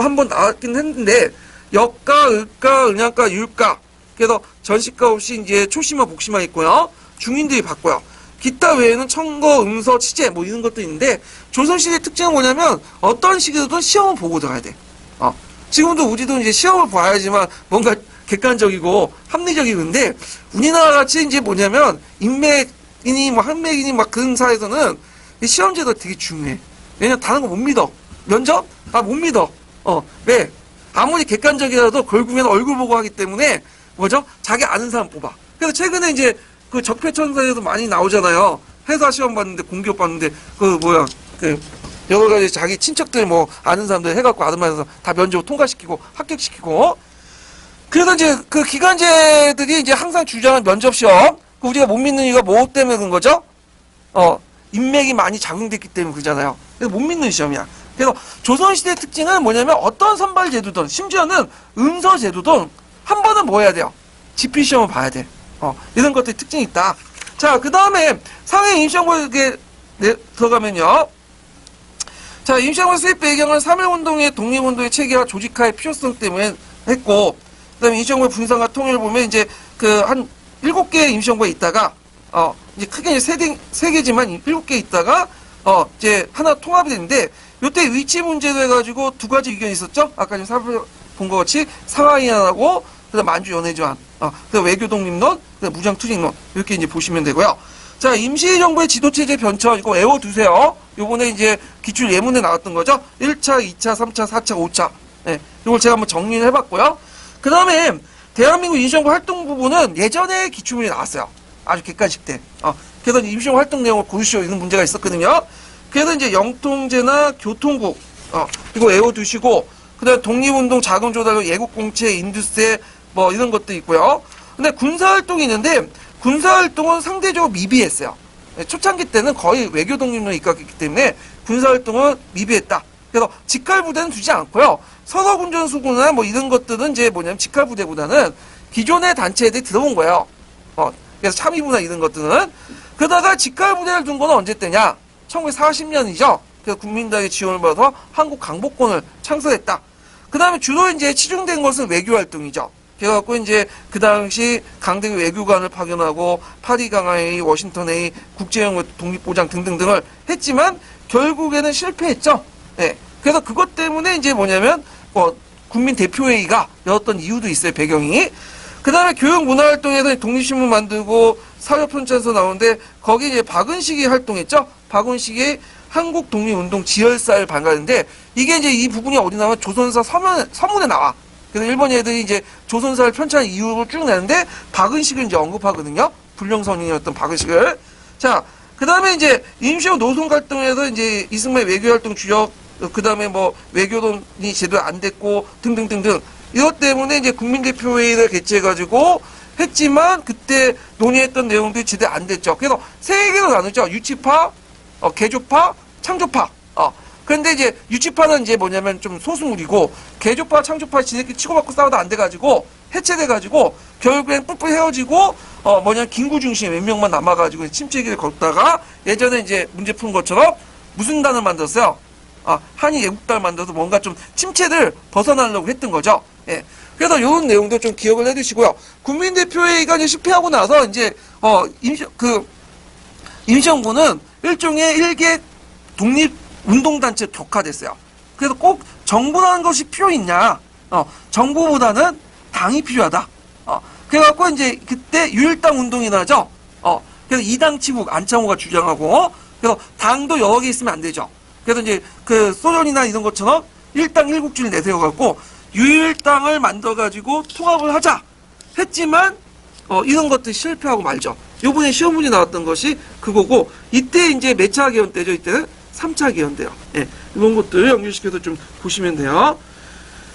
한번 나왔긴 했는데, 역가, 을가, 은양가, 율가. 그래서 전시가 없이 이제 초심화, 복심화 있고요. 중인들이 받고요. 기타 외에는 청거, 음서, 치제 뭐 이런 것도 있는데 조선시대 특징은 뭐냐면 어떤 시기든 시험을 보고 들어가야 돼. 지금도 우리도 이제 시험을 봐야지만 뭔가 객관적이고 합리적이근데 우리나라 같이 이제 뭐냐면 인맥이니 뭐 한맥이니 막 그런 사회에서는 이 시험제도 되게 중요해. 왜냐면 다른 거 못 믿어. 면접? 못 믿어. 왜? 아무리 객관적이라도 결국에는 얼굴 보고 하기 때문에 뭐죠? 자기 아는 사람 뽑아. 그래서 최근에 이제 그 적폐천사에도 많이 나오잖아요. 회사 시험 봤는데 공기업 봤는데 여러 가지 자기 친척들 뭐 아는 사람들 해갖고 아드마에서 다 면접 통과시키고 합격시키고. 그래서 이제 그 기관제들이 이제 항상 주장하는 면접 시험 우리가 못 믿는 이유가 뭐 때문에 그런 거죠? 인맥이 많이 작용됐기 때문에 그러잖아요. 그래서 못 믿는 시험이야. 그래서 조선시대 특징은 뭐냐면 어떤 선발제도든 심지어는 음서제도든 한 번은 뭐 해야 돼요? 지필시험을 봐야 돼. 이런 것들이 특징이 있다. 자, 그 다음에 상해 임시정부에 들어가면요. 자, 임시정부 수립 배경은 3.1운동의 독립운동의 체계와 조직화의 필요성 때문에 했고, 그 다음에 임시정부의 분산과 통일을 보면 이제 한 7개의 임시정부가 있다가, 이제 크게 이제 3개지만 7개 있다가, 이제 하나 통합이 됐는데, 요때 위치 문제도 해가지고 2가지 의견이 있었죠? 아까 좀 살펴본 것 같이 상하이안하고, 그 다음 만주 연해조안, 그 외교 독립론, 그 다음 무장 투쟁론, 이렇게 이제 보시면 되고요. 자, 임시정부의 지도체제 변천, 이거 외워두세요. 요번에 이제 기출 예문에 나왔던 거죠? 1차, 2차, 3차, 4차, 5차. 네, 이걸 제가 한번 정리를 해봤고요. 그 다음에 대한민국 임시정부 활동 부분은 예전에 기출문이 나왔어요. 아주 객관식 때. 그래서 임시정부 활동 내용을 고르시오 이런 문제가 있었거든요. 그래서 이제 영통제나 교통국, 이거 외워두시고, 그 다음에 독립운동 자금 조달, 예국공채, 인두세, 뭐 이런 것도 있고요. 근데 군사활동이 있는데, 군사활동은 상대적으로 미비했어요. 초창기 때는 거의 외교 독립론에 입각했기 때문에 군사활동은 미비했다. 그래서 직할부대는 두지 않고요. 서서군전수구나 뭐 이런 것들은 이제 뭐냐면 직할부대보다는 기존의 단체들이 들어온 거예요. 그래서 참의부나 이런 것들은. 그러다가 직할부대를 둔 거는 언제 때냐? 1940년이죠. 그래서 국민당의 지원을 받아서 한국 강복권을 창설했다. 그 다음에 주로 이제 치중된 것은 외교활동이죠. 그래갖고 이제 그 당시 강대기 외교관을 파견하고 파리 강화회의, 워싱턴 회의, 국제연구 독립보장 등등등을 했지만 결국에는 실패했죠. 네. 그래서 그것 때문에 이제 뭐냐면 국민 대표회의가 열었던 이유도 있어요. 배경이. 그 다음에 교육문화활동에서 독립신문 만들고 사회편찬서 나오는데 거기 이제 박은식이 활동했죠. 박은식이 한국 독립운동 지열사를 반가는데 이게 이제 이 부분이 어디 나와? 조선사 서문에 나와. 그래서 일본 애들이 이제 조선사를 편찬한 이유를 쭉 내는데 박은식을 이제 언급하거든요. 불령선인이었던 박은식을. 자, 그 다음에 이제 임시호 노동 활동에서 이제 이승만의 외교활동 주역, 그 다음에 뭐 외교론이 제대로 안 됐고 등등등등. 이것 때문에 이제 국민대표회의를 개최해가지고 했지만 그때 논의했던 내용들이 제대로 안 됐죠. 그래서 세 개로 나누죠. 유치파, 개조파, 창조파. 그런데 이제 유치파는 이제 뭐냐면 좀 소수물이고 개조파, 창조파 지네끼리 치고받고 싸우다 안 돼가지고 해체돼가지고 결국엔 뿔뿔 헤어지고 김구 중심에 몇 명만 남아가지고 침체기를 걷다가 예전에 이제 문제 푸는 것처럼 무슨 단을 만들었어요? 한일 예국단을 만들어서 뭔가 좀 침체를 벗어나려고 했던 거죠. 예. 그래서 이런 내용도 좀 기억을 해두시고요. 국민대표회의가 이제 실패하고 나서 이제 임시정부는 일종의 일개 독립운동단체 격화됐어요. 그래서 꼭 정부라는 것이 필요 있냐? 정부보다는 당이 필요하다. 그래갖고 이제 그때 유일당 운동이 나죠. 그래서 이당 치국 안창호가 주장하고 그래서 당도 여러 개 있으면 안 되죠. 그래서 이제 그 소련이나 이런 것처럼 일당 일국주의를 내세워갖고 유일당을 만들어가지고 통합을 하자 했지만 이런 것들이 실패하고 말죠. 요번에 시험 문제 나왔던 것이 그거고 이때 이제 몇 차 개헌 때죠? 이때는 3차 개헌 때요. 예, 이런 것들 연결시켜서 좀 보시면 돼요.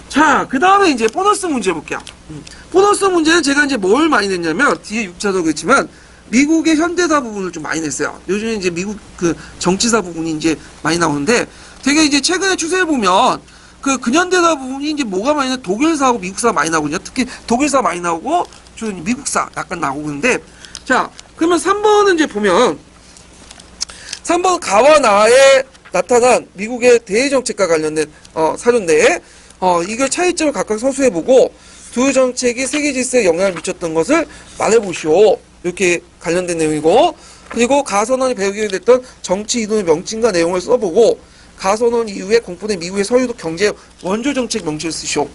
자, 그 다음에 이제 보너스 문제 볼게요. 보너스 문제는 제가 이제 뭘 많이 냈냐면 뒤에 6차도 그렇지만 미국의 현대사 부분을 좀 많이 냈어요. 요즘에 이제 미국 그 정치사 부분이 이제 많이 나오는데 되게 이제 최근에 추세를 보면 그 근현대사 부분이 이제 뭐가 많이 나 독일사하고 미국사 많이 나오거든요. 특히 독일사 많이 나오고 주로 미국사 약간 나오고 있는데 자, 그러면 3번은 이제 보면 3번 가와 나에 나타난 미국의 대외정책과 관련된 사료인데 이걸 차이점을 각각 서술해보고 두 정책이 세계 질서에 영향을 미쳤던 것을 말해보시오. 이렇게 관련된 내용이고, 그리고 가선언이 배후가 됐던 정치 이동의 명칭과 내용을 써보고, 가선언 이후에 공포된 미국의 서유도 경제 원조 정책 명칭을 쓰시오.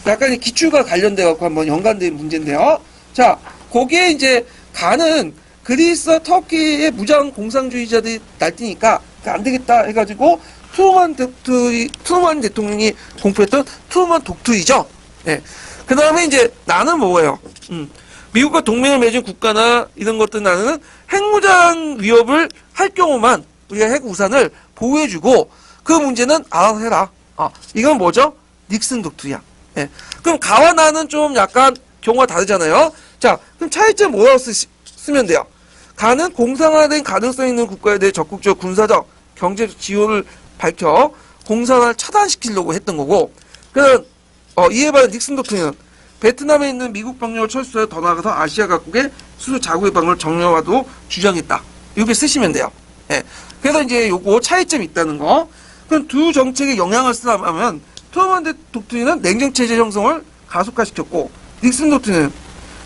약간 기출과 관련돼갖고 한번 연관된 문제인데요. 자, 거기에 이제 가는 그리스와 터키의 무장 공산주의자들이 날뛰니까 안 되겠다 해가지고 트루먼 대통령이 공포했던 트루먼 독트리죠. 예. 그 다음에 이제 나는 뭐예요? 미국과 동맹을 맺은 국가나 이런 것들 나는 핵무장 위협을 할 경우만 우리가 핵 우산을 보호해주고 그 문제는 알아서 해라. 이건 뭐죠? 닉슨 독트리야. 예. 그럼 가와 나는 좀 약간 경우가 다르잖아요. 자, 그럼 차이점 뭐라고 쓰면 돼요? 가는 공산화된 가능성 있는 국가에 대해 적극적 군사적, 경제적 지원을 밝혀 공산화를 차단시키려고 했던 거고, 그럼 이에 반해 닉슨 독트리는 베트남에 있는 미국 병력을 철수해 더 나아가서 아시아 각국의 수소 자국 해방을 정려화도 주장했다. 이렇게 쓰시면 돼요. 예. 그래서 이제 요거 차이점이 있다는 거. 그럼 두 정책에 영향을 쓰려면 트루먼 독트리는 냉정체제 형성을 가속화시켰고, 닉슨 독트리는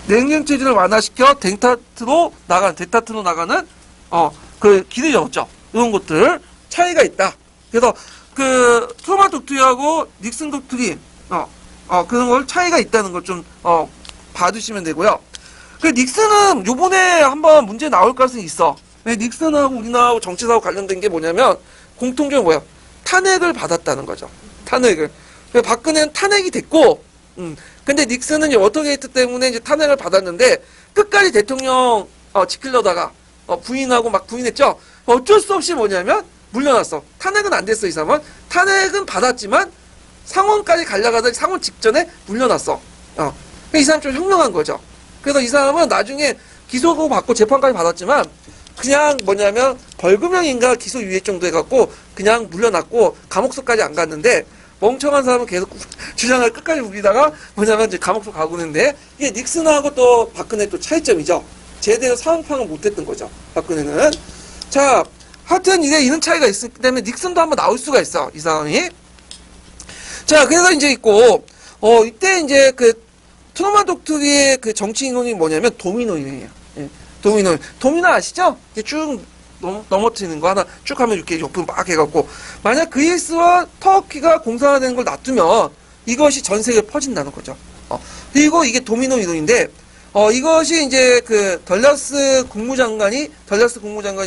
냉정체제를 완화시켜 덴타트로 나가는 그 길을 열었죠. 이런 것들 차이가 있다. 그래서 그 트루먼 독트리하고 닉슨 독트리 그런 걸 차이가 있다는 걸 좀 봐두시면 되고요. 그 닉슨은 요번에 한번 문제 나올 가능성이 있어. 닉슨하고 우리나라하고 정치사하고 관련된 게 뭐냐면 공통점이 뭐야? 탄핵을 받았다는 거죠. 탄핵을. 박근혜는 탄핵이 됐고, 근데 닉슨은 이제 워터게이트 때문에 이제 탄핵을 받았는데 끝까지 대통령 지키려다가 부인하고 막 부인했죠. 어쩔 수 없이 뭐냐면 물러났어. 탄핵은 안 됐어. 이 사람은 탄핵은 받았지만 상원까지 가려가다 상원 직전에 물러났어. 이 사람 좀 현명한 거죠. 그래서 이 사람은 나중에 기소도 받고 재판까지 받았지만 그냥 뭐냐면 벌금형인가 기소유예 정도 해갖고 그냥 물러났고 감옥서까지 안 갔는데, 멍청한 사람은 계속 주장을 끝까지 우기다가 뭐냐면 이제 감옥서 가고 있는데, 이게 닉슨하고 또 박근혜 또 차이점이죠. 제대로 상황 파악을 못했던 거죠. 박근혜는. 자, 하여튼 이런 차이가 있기 때문에 닉슨도 한번 나올 수가 있어. 이 상황이. 자, 그래서 이제 있고, 이때 이제 그 트루먼 독트리의 그 정치 이론이 뭐냐면 도미노이에요. 예. 도미노 아시죠? 이렇게 쭉 넘어뜨리는 거 하나 쭉 하면 이렇게 옆으로 막 해갖고, 만약 그리스와 터키가 공산화되는 걸 놔두면 이것이 전 세계에 퍼진다는 거죠. 그리고 이게 도미노 이론인데, 이것이 이제 그 덜러스 국무장관이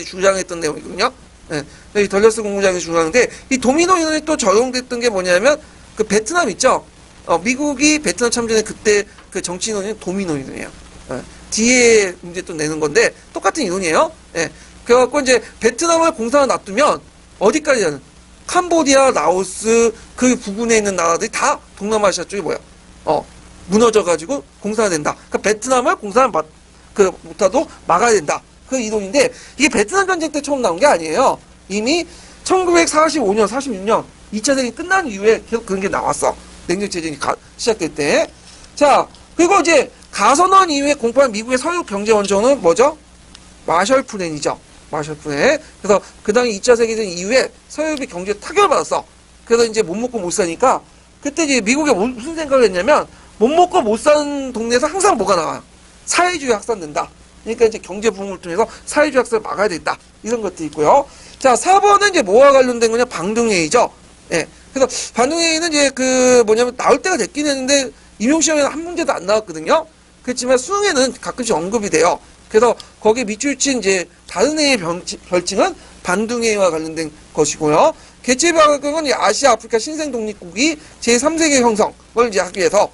주장했던 내용이거든요. 예. 이 덜러스 국무장관이 주장하는데, 이 도미노 이론이 또 적용됐던 게 뭐냐면 그 베트남 있죠? 미국이 베트남 참전에 그때 그 정치 이론이 도미노 이론이에요. 예. 뒤에 문제 또 내는 건데 똑같은 이론이에요. 예. 그래갖고 이제 베트남을 공산화 놔두면 어디까지는 캄보디아, 라오스 그 부근에 있는 나라들이 다 동남아시아 쪽이 뭐야? 무너져가지고 공산화된다. 그러니까 베트남을 공산화 못하도 막아야 된다. 그 이론인데 이게 베트남 전쟁 때 처음 나온 게 아니에요. 이미 1945년, 46년 2차 세계 끝난 이후에 계속 그런 게 나왔어. 냉정체제가 시작될 때. 자, 그리고 이제 가선언 이후에 공포한 미국의 서유 경제 원조는 뭐죠? 마셜 플랜이죠. 마셜 플랜. 그래서 그 당시 2차 세계대전 이후에 서유럽이 경제에 타격을 받았어. 그래서 이제 못 먹고 못 사니까 그때 이제 미국이 무슨 생각을 했냐면 못 먹고 못 사는 동네에서 항상 뭐가 나와요? 사회주의 확산된다. 그러니까 이제 경제 부흥을 통해서 사회주의 확산을 막아야 된다. 이런 것도 있고요. 자, 4번은 이제 뭐와 관련된 거냐? 방등회의죠. 예. 그래서 방등회의는 이제 그 뭐냐면 나올 때가 됐긴 했는데 임용시험에는 한 문제도 안 나왔거든요. 그렇지만 수능에는 가끔씩 언급이 돼요. 그래서 거기에 밑줄친 이제 다른 회의 별칭은 반둥회의와 관련된 것이고요. 개최방법은 아시아 아프리카 신생 독립국이 제3세계 형성을 이제 하기 위해서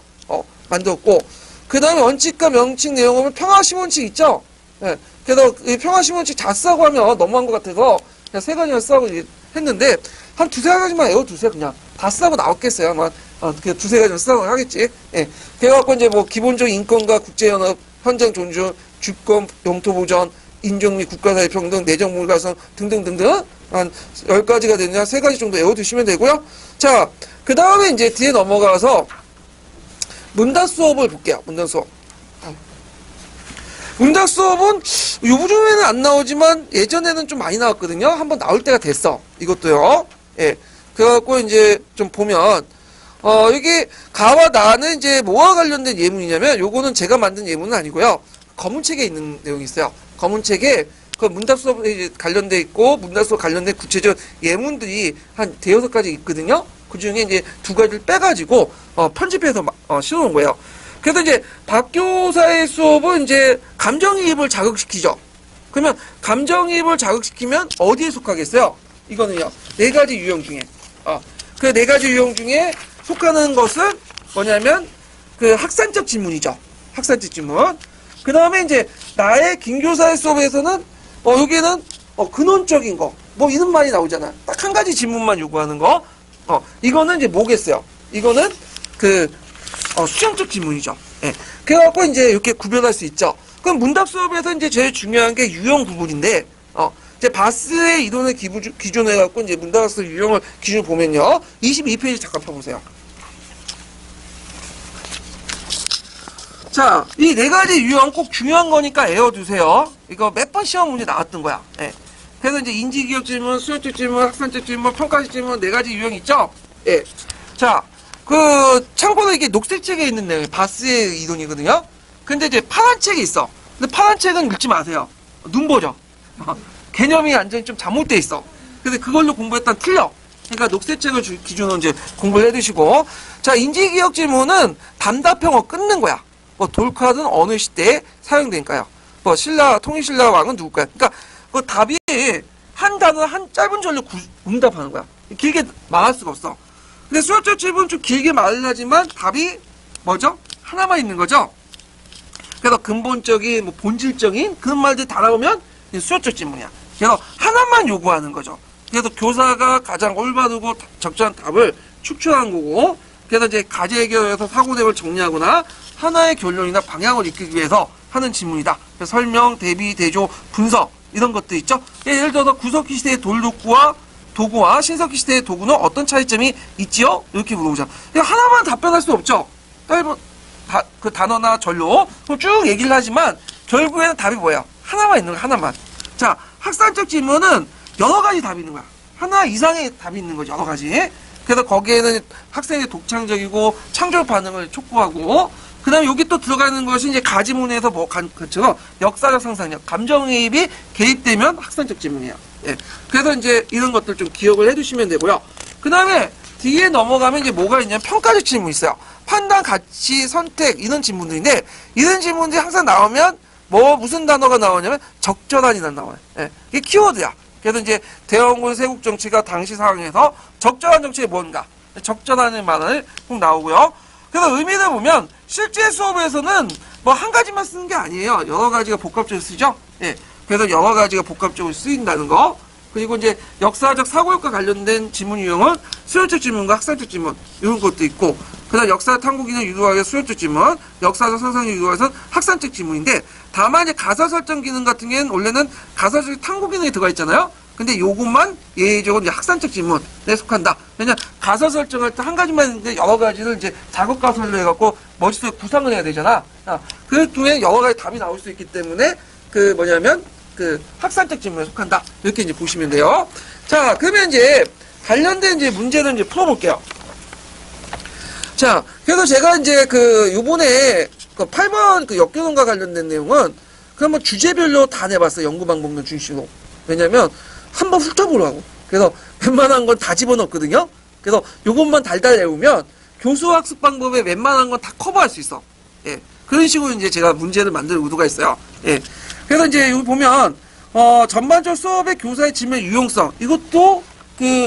만들었고, 그 다음에 원칙과 명칭 내용은 평화시원칙 있죠. 예. 그래서 이 평화시원칙 다 쓰라고 하면 너무한 것 같아서 그냥 세 가지만 쓰라고 했는데 한 두세 가지만 외워두세요. 그냥 다 쓰라고 나왔겠어요. 아마 그 두세 가지만 쓰라고 하겠지. 예. 그래갖고 이제 뭐 기본적 인권과 국제연합, 현장 존중, 주권, 영토 보전, 인종 및 국가사회 평등, 내정 불가성 등등등등 한 10가지가 되느냐 3가지 정도 외워두시면 되고요. 자, 그 다음에 이제 뒤에 넘어가서 문답 수업을 볼게요. 문답 수업. 문답 수업은 요즘에는 안 나오지만 예전에는 좀 많이 나왔거든요. 한번 나올 때가 됐어. 이것도요. 예. 그래갖고 이제 좀 보면 이게 가와 나는 이제 뭐와 관련된 예문이냐면 요거는 제가 만든 예문은 아니고요. 검은책에 있는 내용이 있어요. 검은책에 그 문답 수업에 관련돼 있고 문답 수업 관련된 구체적 예문들이 한 대여섯 가지 있거든요. 그 중에 이제 두 가지를 빼가지고 편집해서 씌워놓은 거예요. 그래서 이제 박교사의 수업은 이제 감정이입을 자극시키죠. 그러면 감정이입을 자극시키면 어디에 속하겠어요? 이거는요. 네 가지 유형 중에 그 네 가지 유형 중에 속하는 것은 뭐냐면 그 학산적 질문이죠. 학산적 질문. 그 다음에 이제 나의 김교사의 수업에서는 여기는 근원적인 거 뭐 이런 말이 나오잖아. 딱 한 가지 질문만 요구하는 거. 이거는 이제 뭐겠어요? 이거는 그 수정적 질문이죠. 예. 그래갖고 이제 이렇게 구별할 수 있죠. 그럼 문답 수업에서 이제 제일 중요한 게 유형 구분인데 이제 바스의 이론을 기준으로 해갖고 이제 문답학습 유형을 기준으로 보면요. 22페이지 잠깐 펴보세요. 자, 이 네 가지 유형 꼭 중요한 거니까 외워두세요. 이거 몇 번 시험 문제 나왔던 거야. 예. 그래서 이제 인지기억 질문, 수요적 질문, 학산적 질문, 평가적 질문 네 가지 유형 있죠? 예. 자, 참고로 이게 녹색 책에 있는 내용이 바스의 이론이거든요? 근데 이제 파란 책이 있어. 근데 파란 책은 읽지 마세요. 눈보죠. 개념이 완전히 좀 잘못돼 있어. 근데 그걸로 공부했다면 틀려. 그러니까 녹색 책을 기준으로 이제 공부를 해두시고. 자, 인지기억 질문은 단답형어 끊는 거야. 돌카드는 어느 시대에 사용되니까요. 신라, 통일신라 왕은 누굴까요? 그러니까 그 답이 한 단어 한 짧은 절로 응답하는 거야. 길게 말할 수가 없어. 근데 수학적 질문은 좀 길게 말을 하지만 답이 뭐죠? 하나만 있는 거죠. 그래서 근본적인, 본질적인 그런 말들 다 나오면 수학적 질문이야. 그래서 하나만 요구하는 거죠. 그래서 교사가 가장 올바르고 적절한 답을 추출하는 거고, 그래서 이제 과제 해결에서 사고대를 정리하거나 하나의 결론이나 방향을 이끌기 위해서 하는 질문이다. 설명, 대비, 대조, 분석 이런 것들 있죠. 예를 들어서 구석기 시대의 도구와 신석기 시대의 도구는 어떤 차이점이 있지요? 이렇게 물어보자. 하나만 답변할 수 없죠. 그 단어나 전로 쭉 얘기를 하지만 결국에는 답이 뭐예요? 하나만 있는 거야. 하나만. 자, 학산적 질문은 여러 가지 답이 있는 거야. 하나 이상의 답이 있는 거죠. 여러 가지. 그래서 거기에는 학생의 독창적이고 창조 반응을 촉구하고, 그 다음에 여기 또 들어가는 것이 이제 가지문에서 그처럼 역사적 상상력, 감정이입이 개입되면 학산적 질문이에요. 예. 그래서 이제 이런 것들 좀 기억을 해두시면 되고요. 그 다음에 뒤에 넘어가면 이제 뭐가 있냐면 평가적 질문이 있어요. 판단, 가치, 선택 이런 질문들인데, 이런 질문들이 항상 나오면 무슨 단어가 나오냐면 적절한이란 나와요. 예. 이게 키워드야. 그래서 이제 대원군 세국 정치가 당시 상황에서 적절한 정책이 뭔가, 적절한의 말을 꼭 나오고요. 그래서 의미를 보면 실제 수업에서는 한 가지만 쓰는 게 아니에요. 여러 가지가 복합적으로 쓰죠. 예. 그래서 여러 가지가 복합적으로 쓰인다는 거. 그리고 이제 역사적 사고력과 관련된 지문 유형은 수요적 질문과 학사적 질문 이런 것도 있고, 그다음 역사 탐구 기능 유도하기 위해 수요적 질문, 역사적 상상력 유도하기 위해서는 학산적 질문인데, 다만 이제 가사 설정 기능 같은 경우에는 원래는 가사적 탐구 기능이 들어가 있잖아요. 근데 요것만 예외적으로 이제 학산적 질문에 속한다. 왜냐면 가사 설정할 때 한 가지만 있는데 여러 가지를 이제 작업 가설로 해갖고 머릿속에 구상을 해야 되잖아. 그 중에 여러 가지 답이 나올 수 있기 때문에 학산적 질문에 속한다. 이렇게 이제 보시면 돼요. 자, 그러면 이제 관련된 이제 문제를 이제 풀어볼게요. 자, 그래서 제가 이제 요번에 8번 역교론과 관련된 내용은 그러면 주제별로 다 내봤어요. 연구 방법론 중심으로. 왜냐면 한번 훑어보라고. 그래서 웬만한 건 다 집어넣거든요. 그래서 요것만 달달 외우면 교수 학습 방법에 웬만한 건 다 커버할 수 있어. 예. 그런 식으로 이제 제가 문제를 만들 의도가 있어요. 예. 그래서 이제 여기 보면, 전반적 수업의 교사의 질문 유용성. 이것도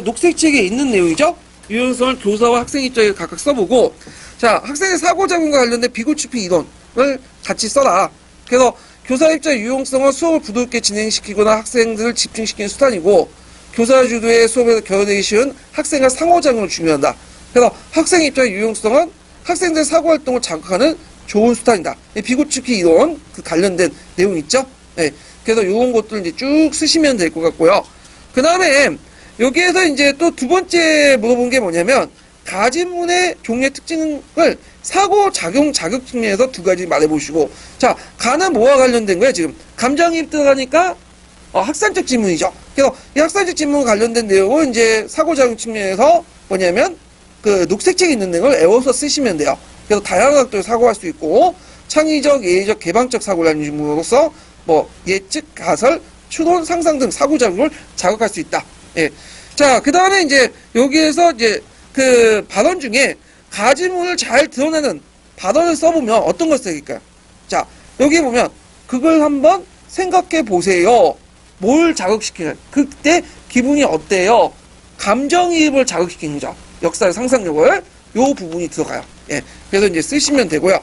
녹색 책에 있는 내용이죠? 유용성을 교사와 학생 입장에 각각 써보고, 자, 학생의 사고작용과 관련된 비고치피 이론을 같이 써라. 그래서 교사 입장 유용성은 수업을 부드럽게 진행시키거나 학생들을 집중시키는 수단이고, 교사 주도의 수업에서 결여되기 쉬운 학생과 상호작용을 중요한다. 그래서 학생 입장 유용성은 학생들의 사고활동을 자극하는 좋은 수단이다. 비고치피 이론 관련된 내용 있죠? 네. 그래서 요런 것들 이제 쭉 쓰시면 될 것 같고요. 그 다음에 여기에서 이제 또 두 번째 물어본 게 뭐냐면, 가지문의 종류의 특징을 사고작용 자극 측면에서 두 가지 말해보시고, 자, 가는 뭐와 관련된 거야, 지금? 감정이입 들어가니까, 학산적 질문이죠. 그래서 이 학산적 질문 관련된 내용은 이제 사고작용 측면에서 뭐냐면, 그 녹색책에 있는 내용을 애워서 쓰시면 돼요. 그래서 다양한 각도로 사고할 수 있고, 창의적, 예의적, 개방적 사고를 하는 인물로서 뭐 예측, 가설, 추론, 상상 등 사고 자극을 자극할 수 있다. 예. 자, 그 다음에 이제 여기에서 이제 그 발언 중에 가지문을 잘 드러내는 발언을 써보면 어떤 걸 써야될까요? 자, 여기 보면 그걸 한번 생각해 보세요. 뭘 자극시키는? 그때 기분이 어때요? 감정이입을 자극시키는 거죠. 역사의 상상력을 요 부분이 들어가요. 예. 그래서 이제 쓰시면 되고요.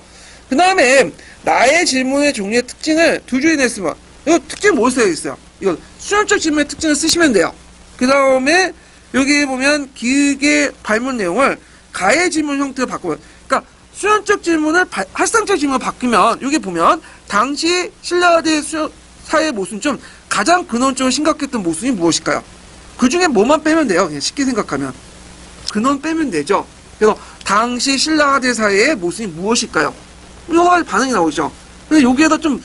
그 다음에 나의 질문의 종류의 특징을 두 줄이 냈으면 이거 특징 뭘 써야겠어요? 이거 수렴적 질문의 특징을 쓰시면 돼요. 그 다음에 여기 보면 길게 발문 내용을 가의 질문 형태로 바꾸면, 그러니까 수렴적 질문을 활성적 질문으로 바뀌면 여기 보면 당시 신라대 사회 모순 중 가장 근원적으로 심각했던 모순이 무엇일까요? 그 중에 뭐만 빼면 돼요. 그냥 쉽게 생각하면 근원 빼면 되죠. 그래서 당시 신라대 사회의 모순이 무엇일까요? 여러 가지 반응이 나오죠. 근데 여기에다 좀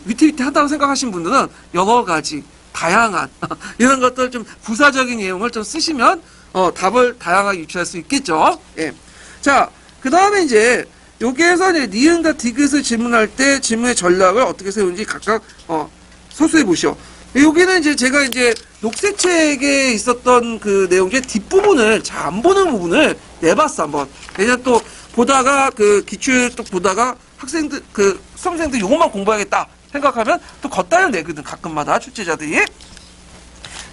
위태위태하다고 생각하시는 분들은 여러 가지 다양한 이런 것들 좀 부사적인 내용을 좀 쓰시면 답을 다양하게 유추할 수 있겠죠. 예. 자, 그 다음에 이제 여기에서 이제 니은과 디귿을 질문할 때 질문의 전략을 어떻게 세우는지 각각 서술해 보시오. 여기는 이제 제가 이제 녹색책에 있었던 그 내용 중에 뒷부분을 잘 안 보는 부분을 내봤어 한번. 왜냐면 또 보다가 그 기출 또 보다가 학생들 그 수험생들 요것만 공부하겠다 생각하면 또 겉다리를 내거든 가끔마다 출제자들이.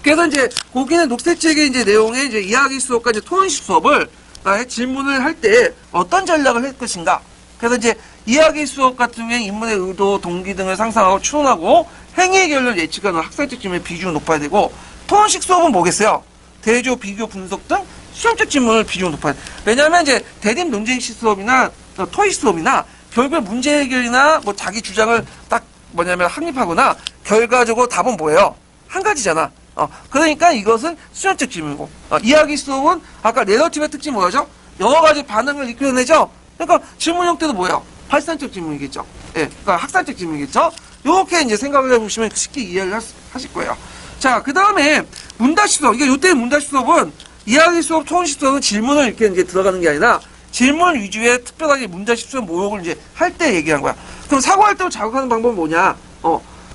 그래서 이제 거기는 녹색책의 이제 내용의 이제 이야기 수업과 이제 토론식 수업을 질문을 할 때 어떤 전략을 할 것인가. 그래서 이제 이야기 수업 같은 경우에 인문의 의도, 동기 등을 상상하고 추론하고 행위의 결론을 예측하는 학생적 질문의 비중이 높아야 되고, 토론식 수업은 뭐겠어요? 대조, 비교, 분석 등 수험적 질문을 비중이 높아야 돼. 왜냐하면 이제 대립 논쟁식 수업이나 토익 수업이나 결국에 문제 해결이나 뭐 자기 주장을 딱 뭐냐면 확립하거나 결과적으로 답은 뭐예요? 한 가지잖아. 그러니까 이것은 수련적 질문이고, 이야기 수업은 아까 내러티브의 특징이 뭐죠? 여러 가지 반응을 이끌어내죠? 그러니까 질문 형태도 뭐예요? 발산적 질문이겠죠? 예, 그러니까 학산적 질문이겠죠? 요렇게 이제 생각을 해보시면 쉽게 이해를 하실 거예요. 자, 그 다음에 문답식 수업. 이게 요때 문답식 수업은 이야기 수업, 토론식 수업은 질문을 이렇게 이제 들어가는 게 아니라 질문 위주의 특별하게 문답식 수업 모욕을 이제 할 때 얘기한 거야. 그럼 사고할 때 자극하는 방법은 뭐냐?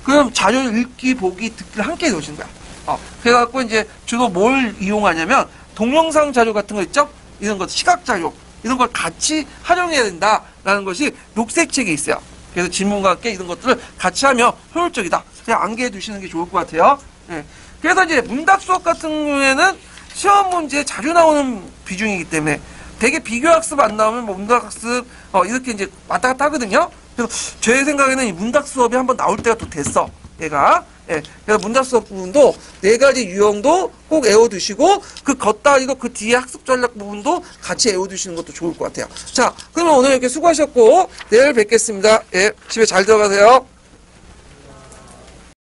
그럼 자료 읽기, 보기, 듣기를 함께 해놓으시는 거야. 그래갖고 이제 주로 뭘 이용하냐면 동영상 자료 같은 거 있죠? 이런 것, 시각 자료, 이런 걸 같이 활용해야 된다라는 것이 녹색책에 있어요. 그래서 질문과 함께 이런 것들을 같이 하면 효율적이다. 그냥 암기해 두시는 게 좋을 것 같아요. 예. 그래서 이제 문답 수업 같은 경우에는 시험 문제에 자주 나오는 비중이기 때문에 되게 비교학습 안 나오면 뭐 문답학습 이렇게 이제 왔다 갔다 하거든요. 그래서 제 생각에는 이 문답 수업이 한번 나올 때가 또 됐어. 얘가. 예. 그래서 문답 수업 부분도 4가지 유형도 꼭 외워두시고 그 겉다리도 그 뒤에 학습 전략 부분도 같이 외워두시는 것도 좋을 것 같아요. 자, 그러면 오늘 이렇게 수고하셨고 내일 뵙겠습니다. 예. 집에 잘 들어가세요.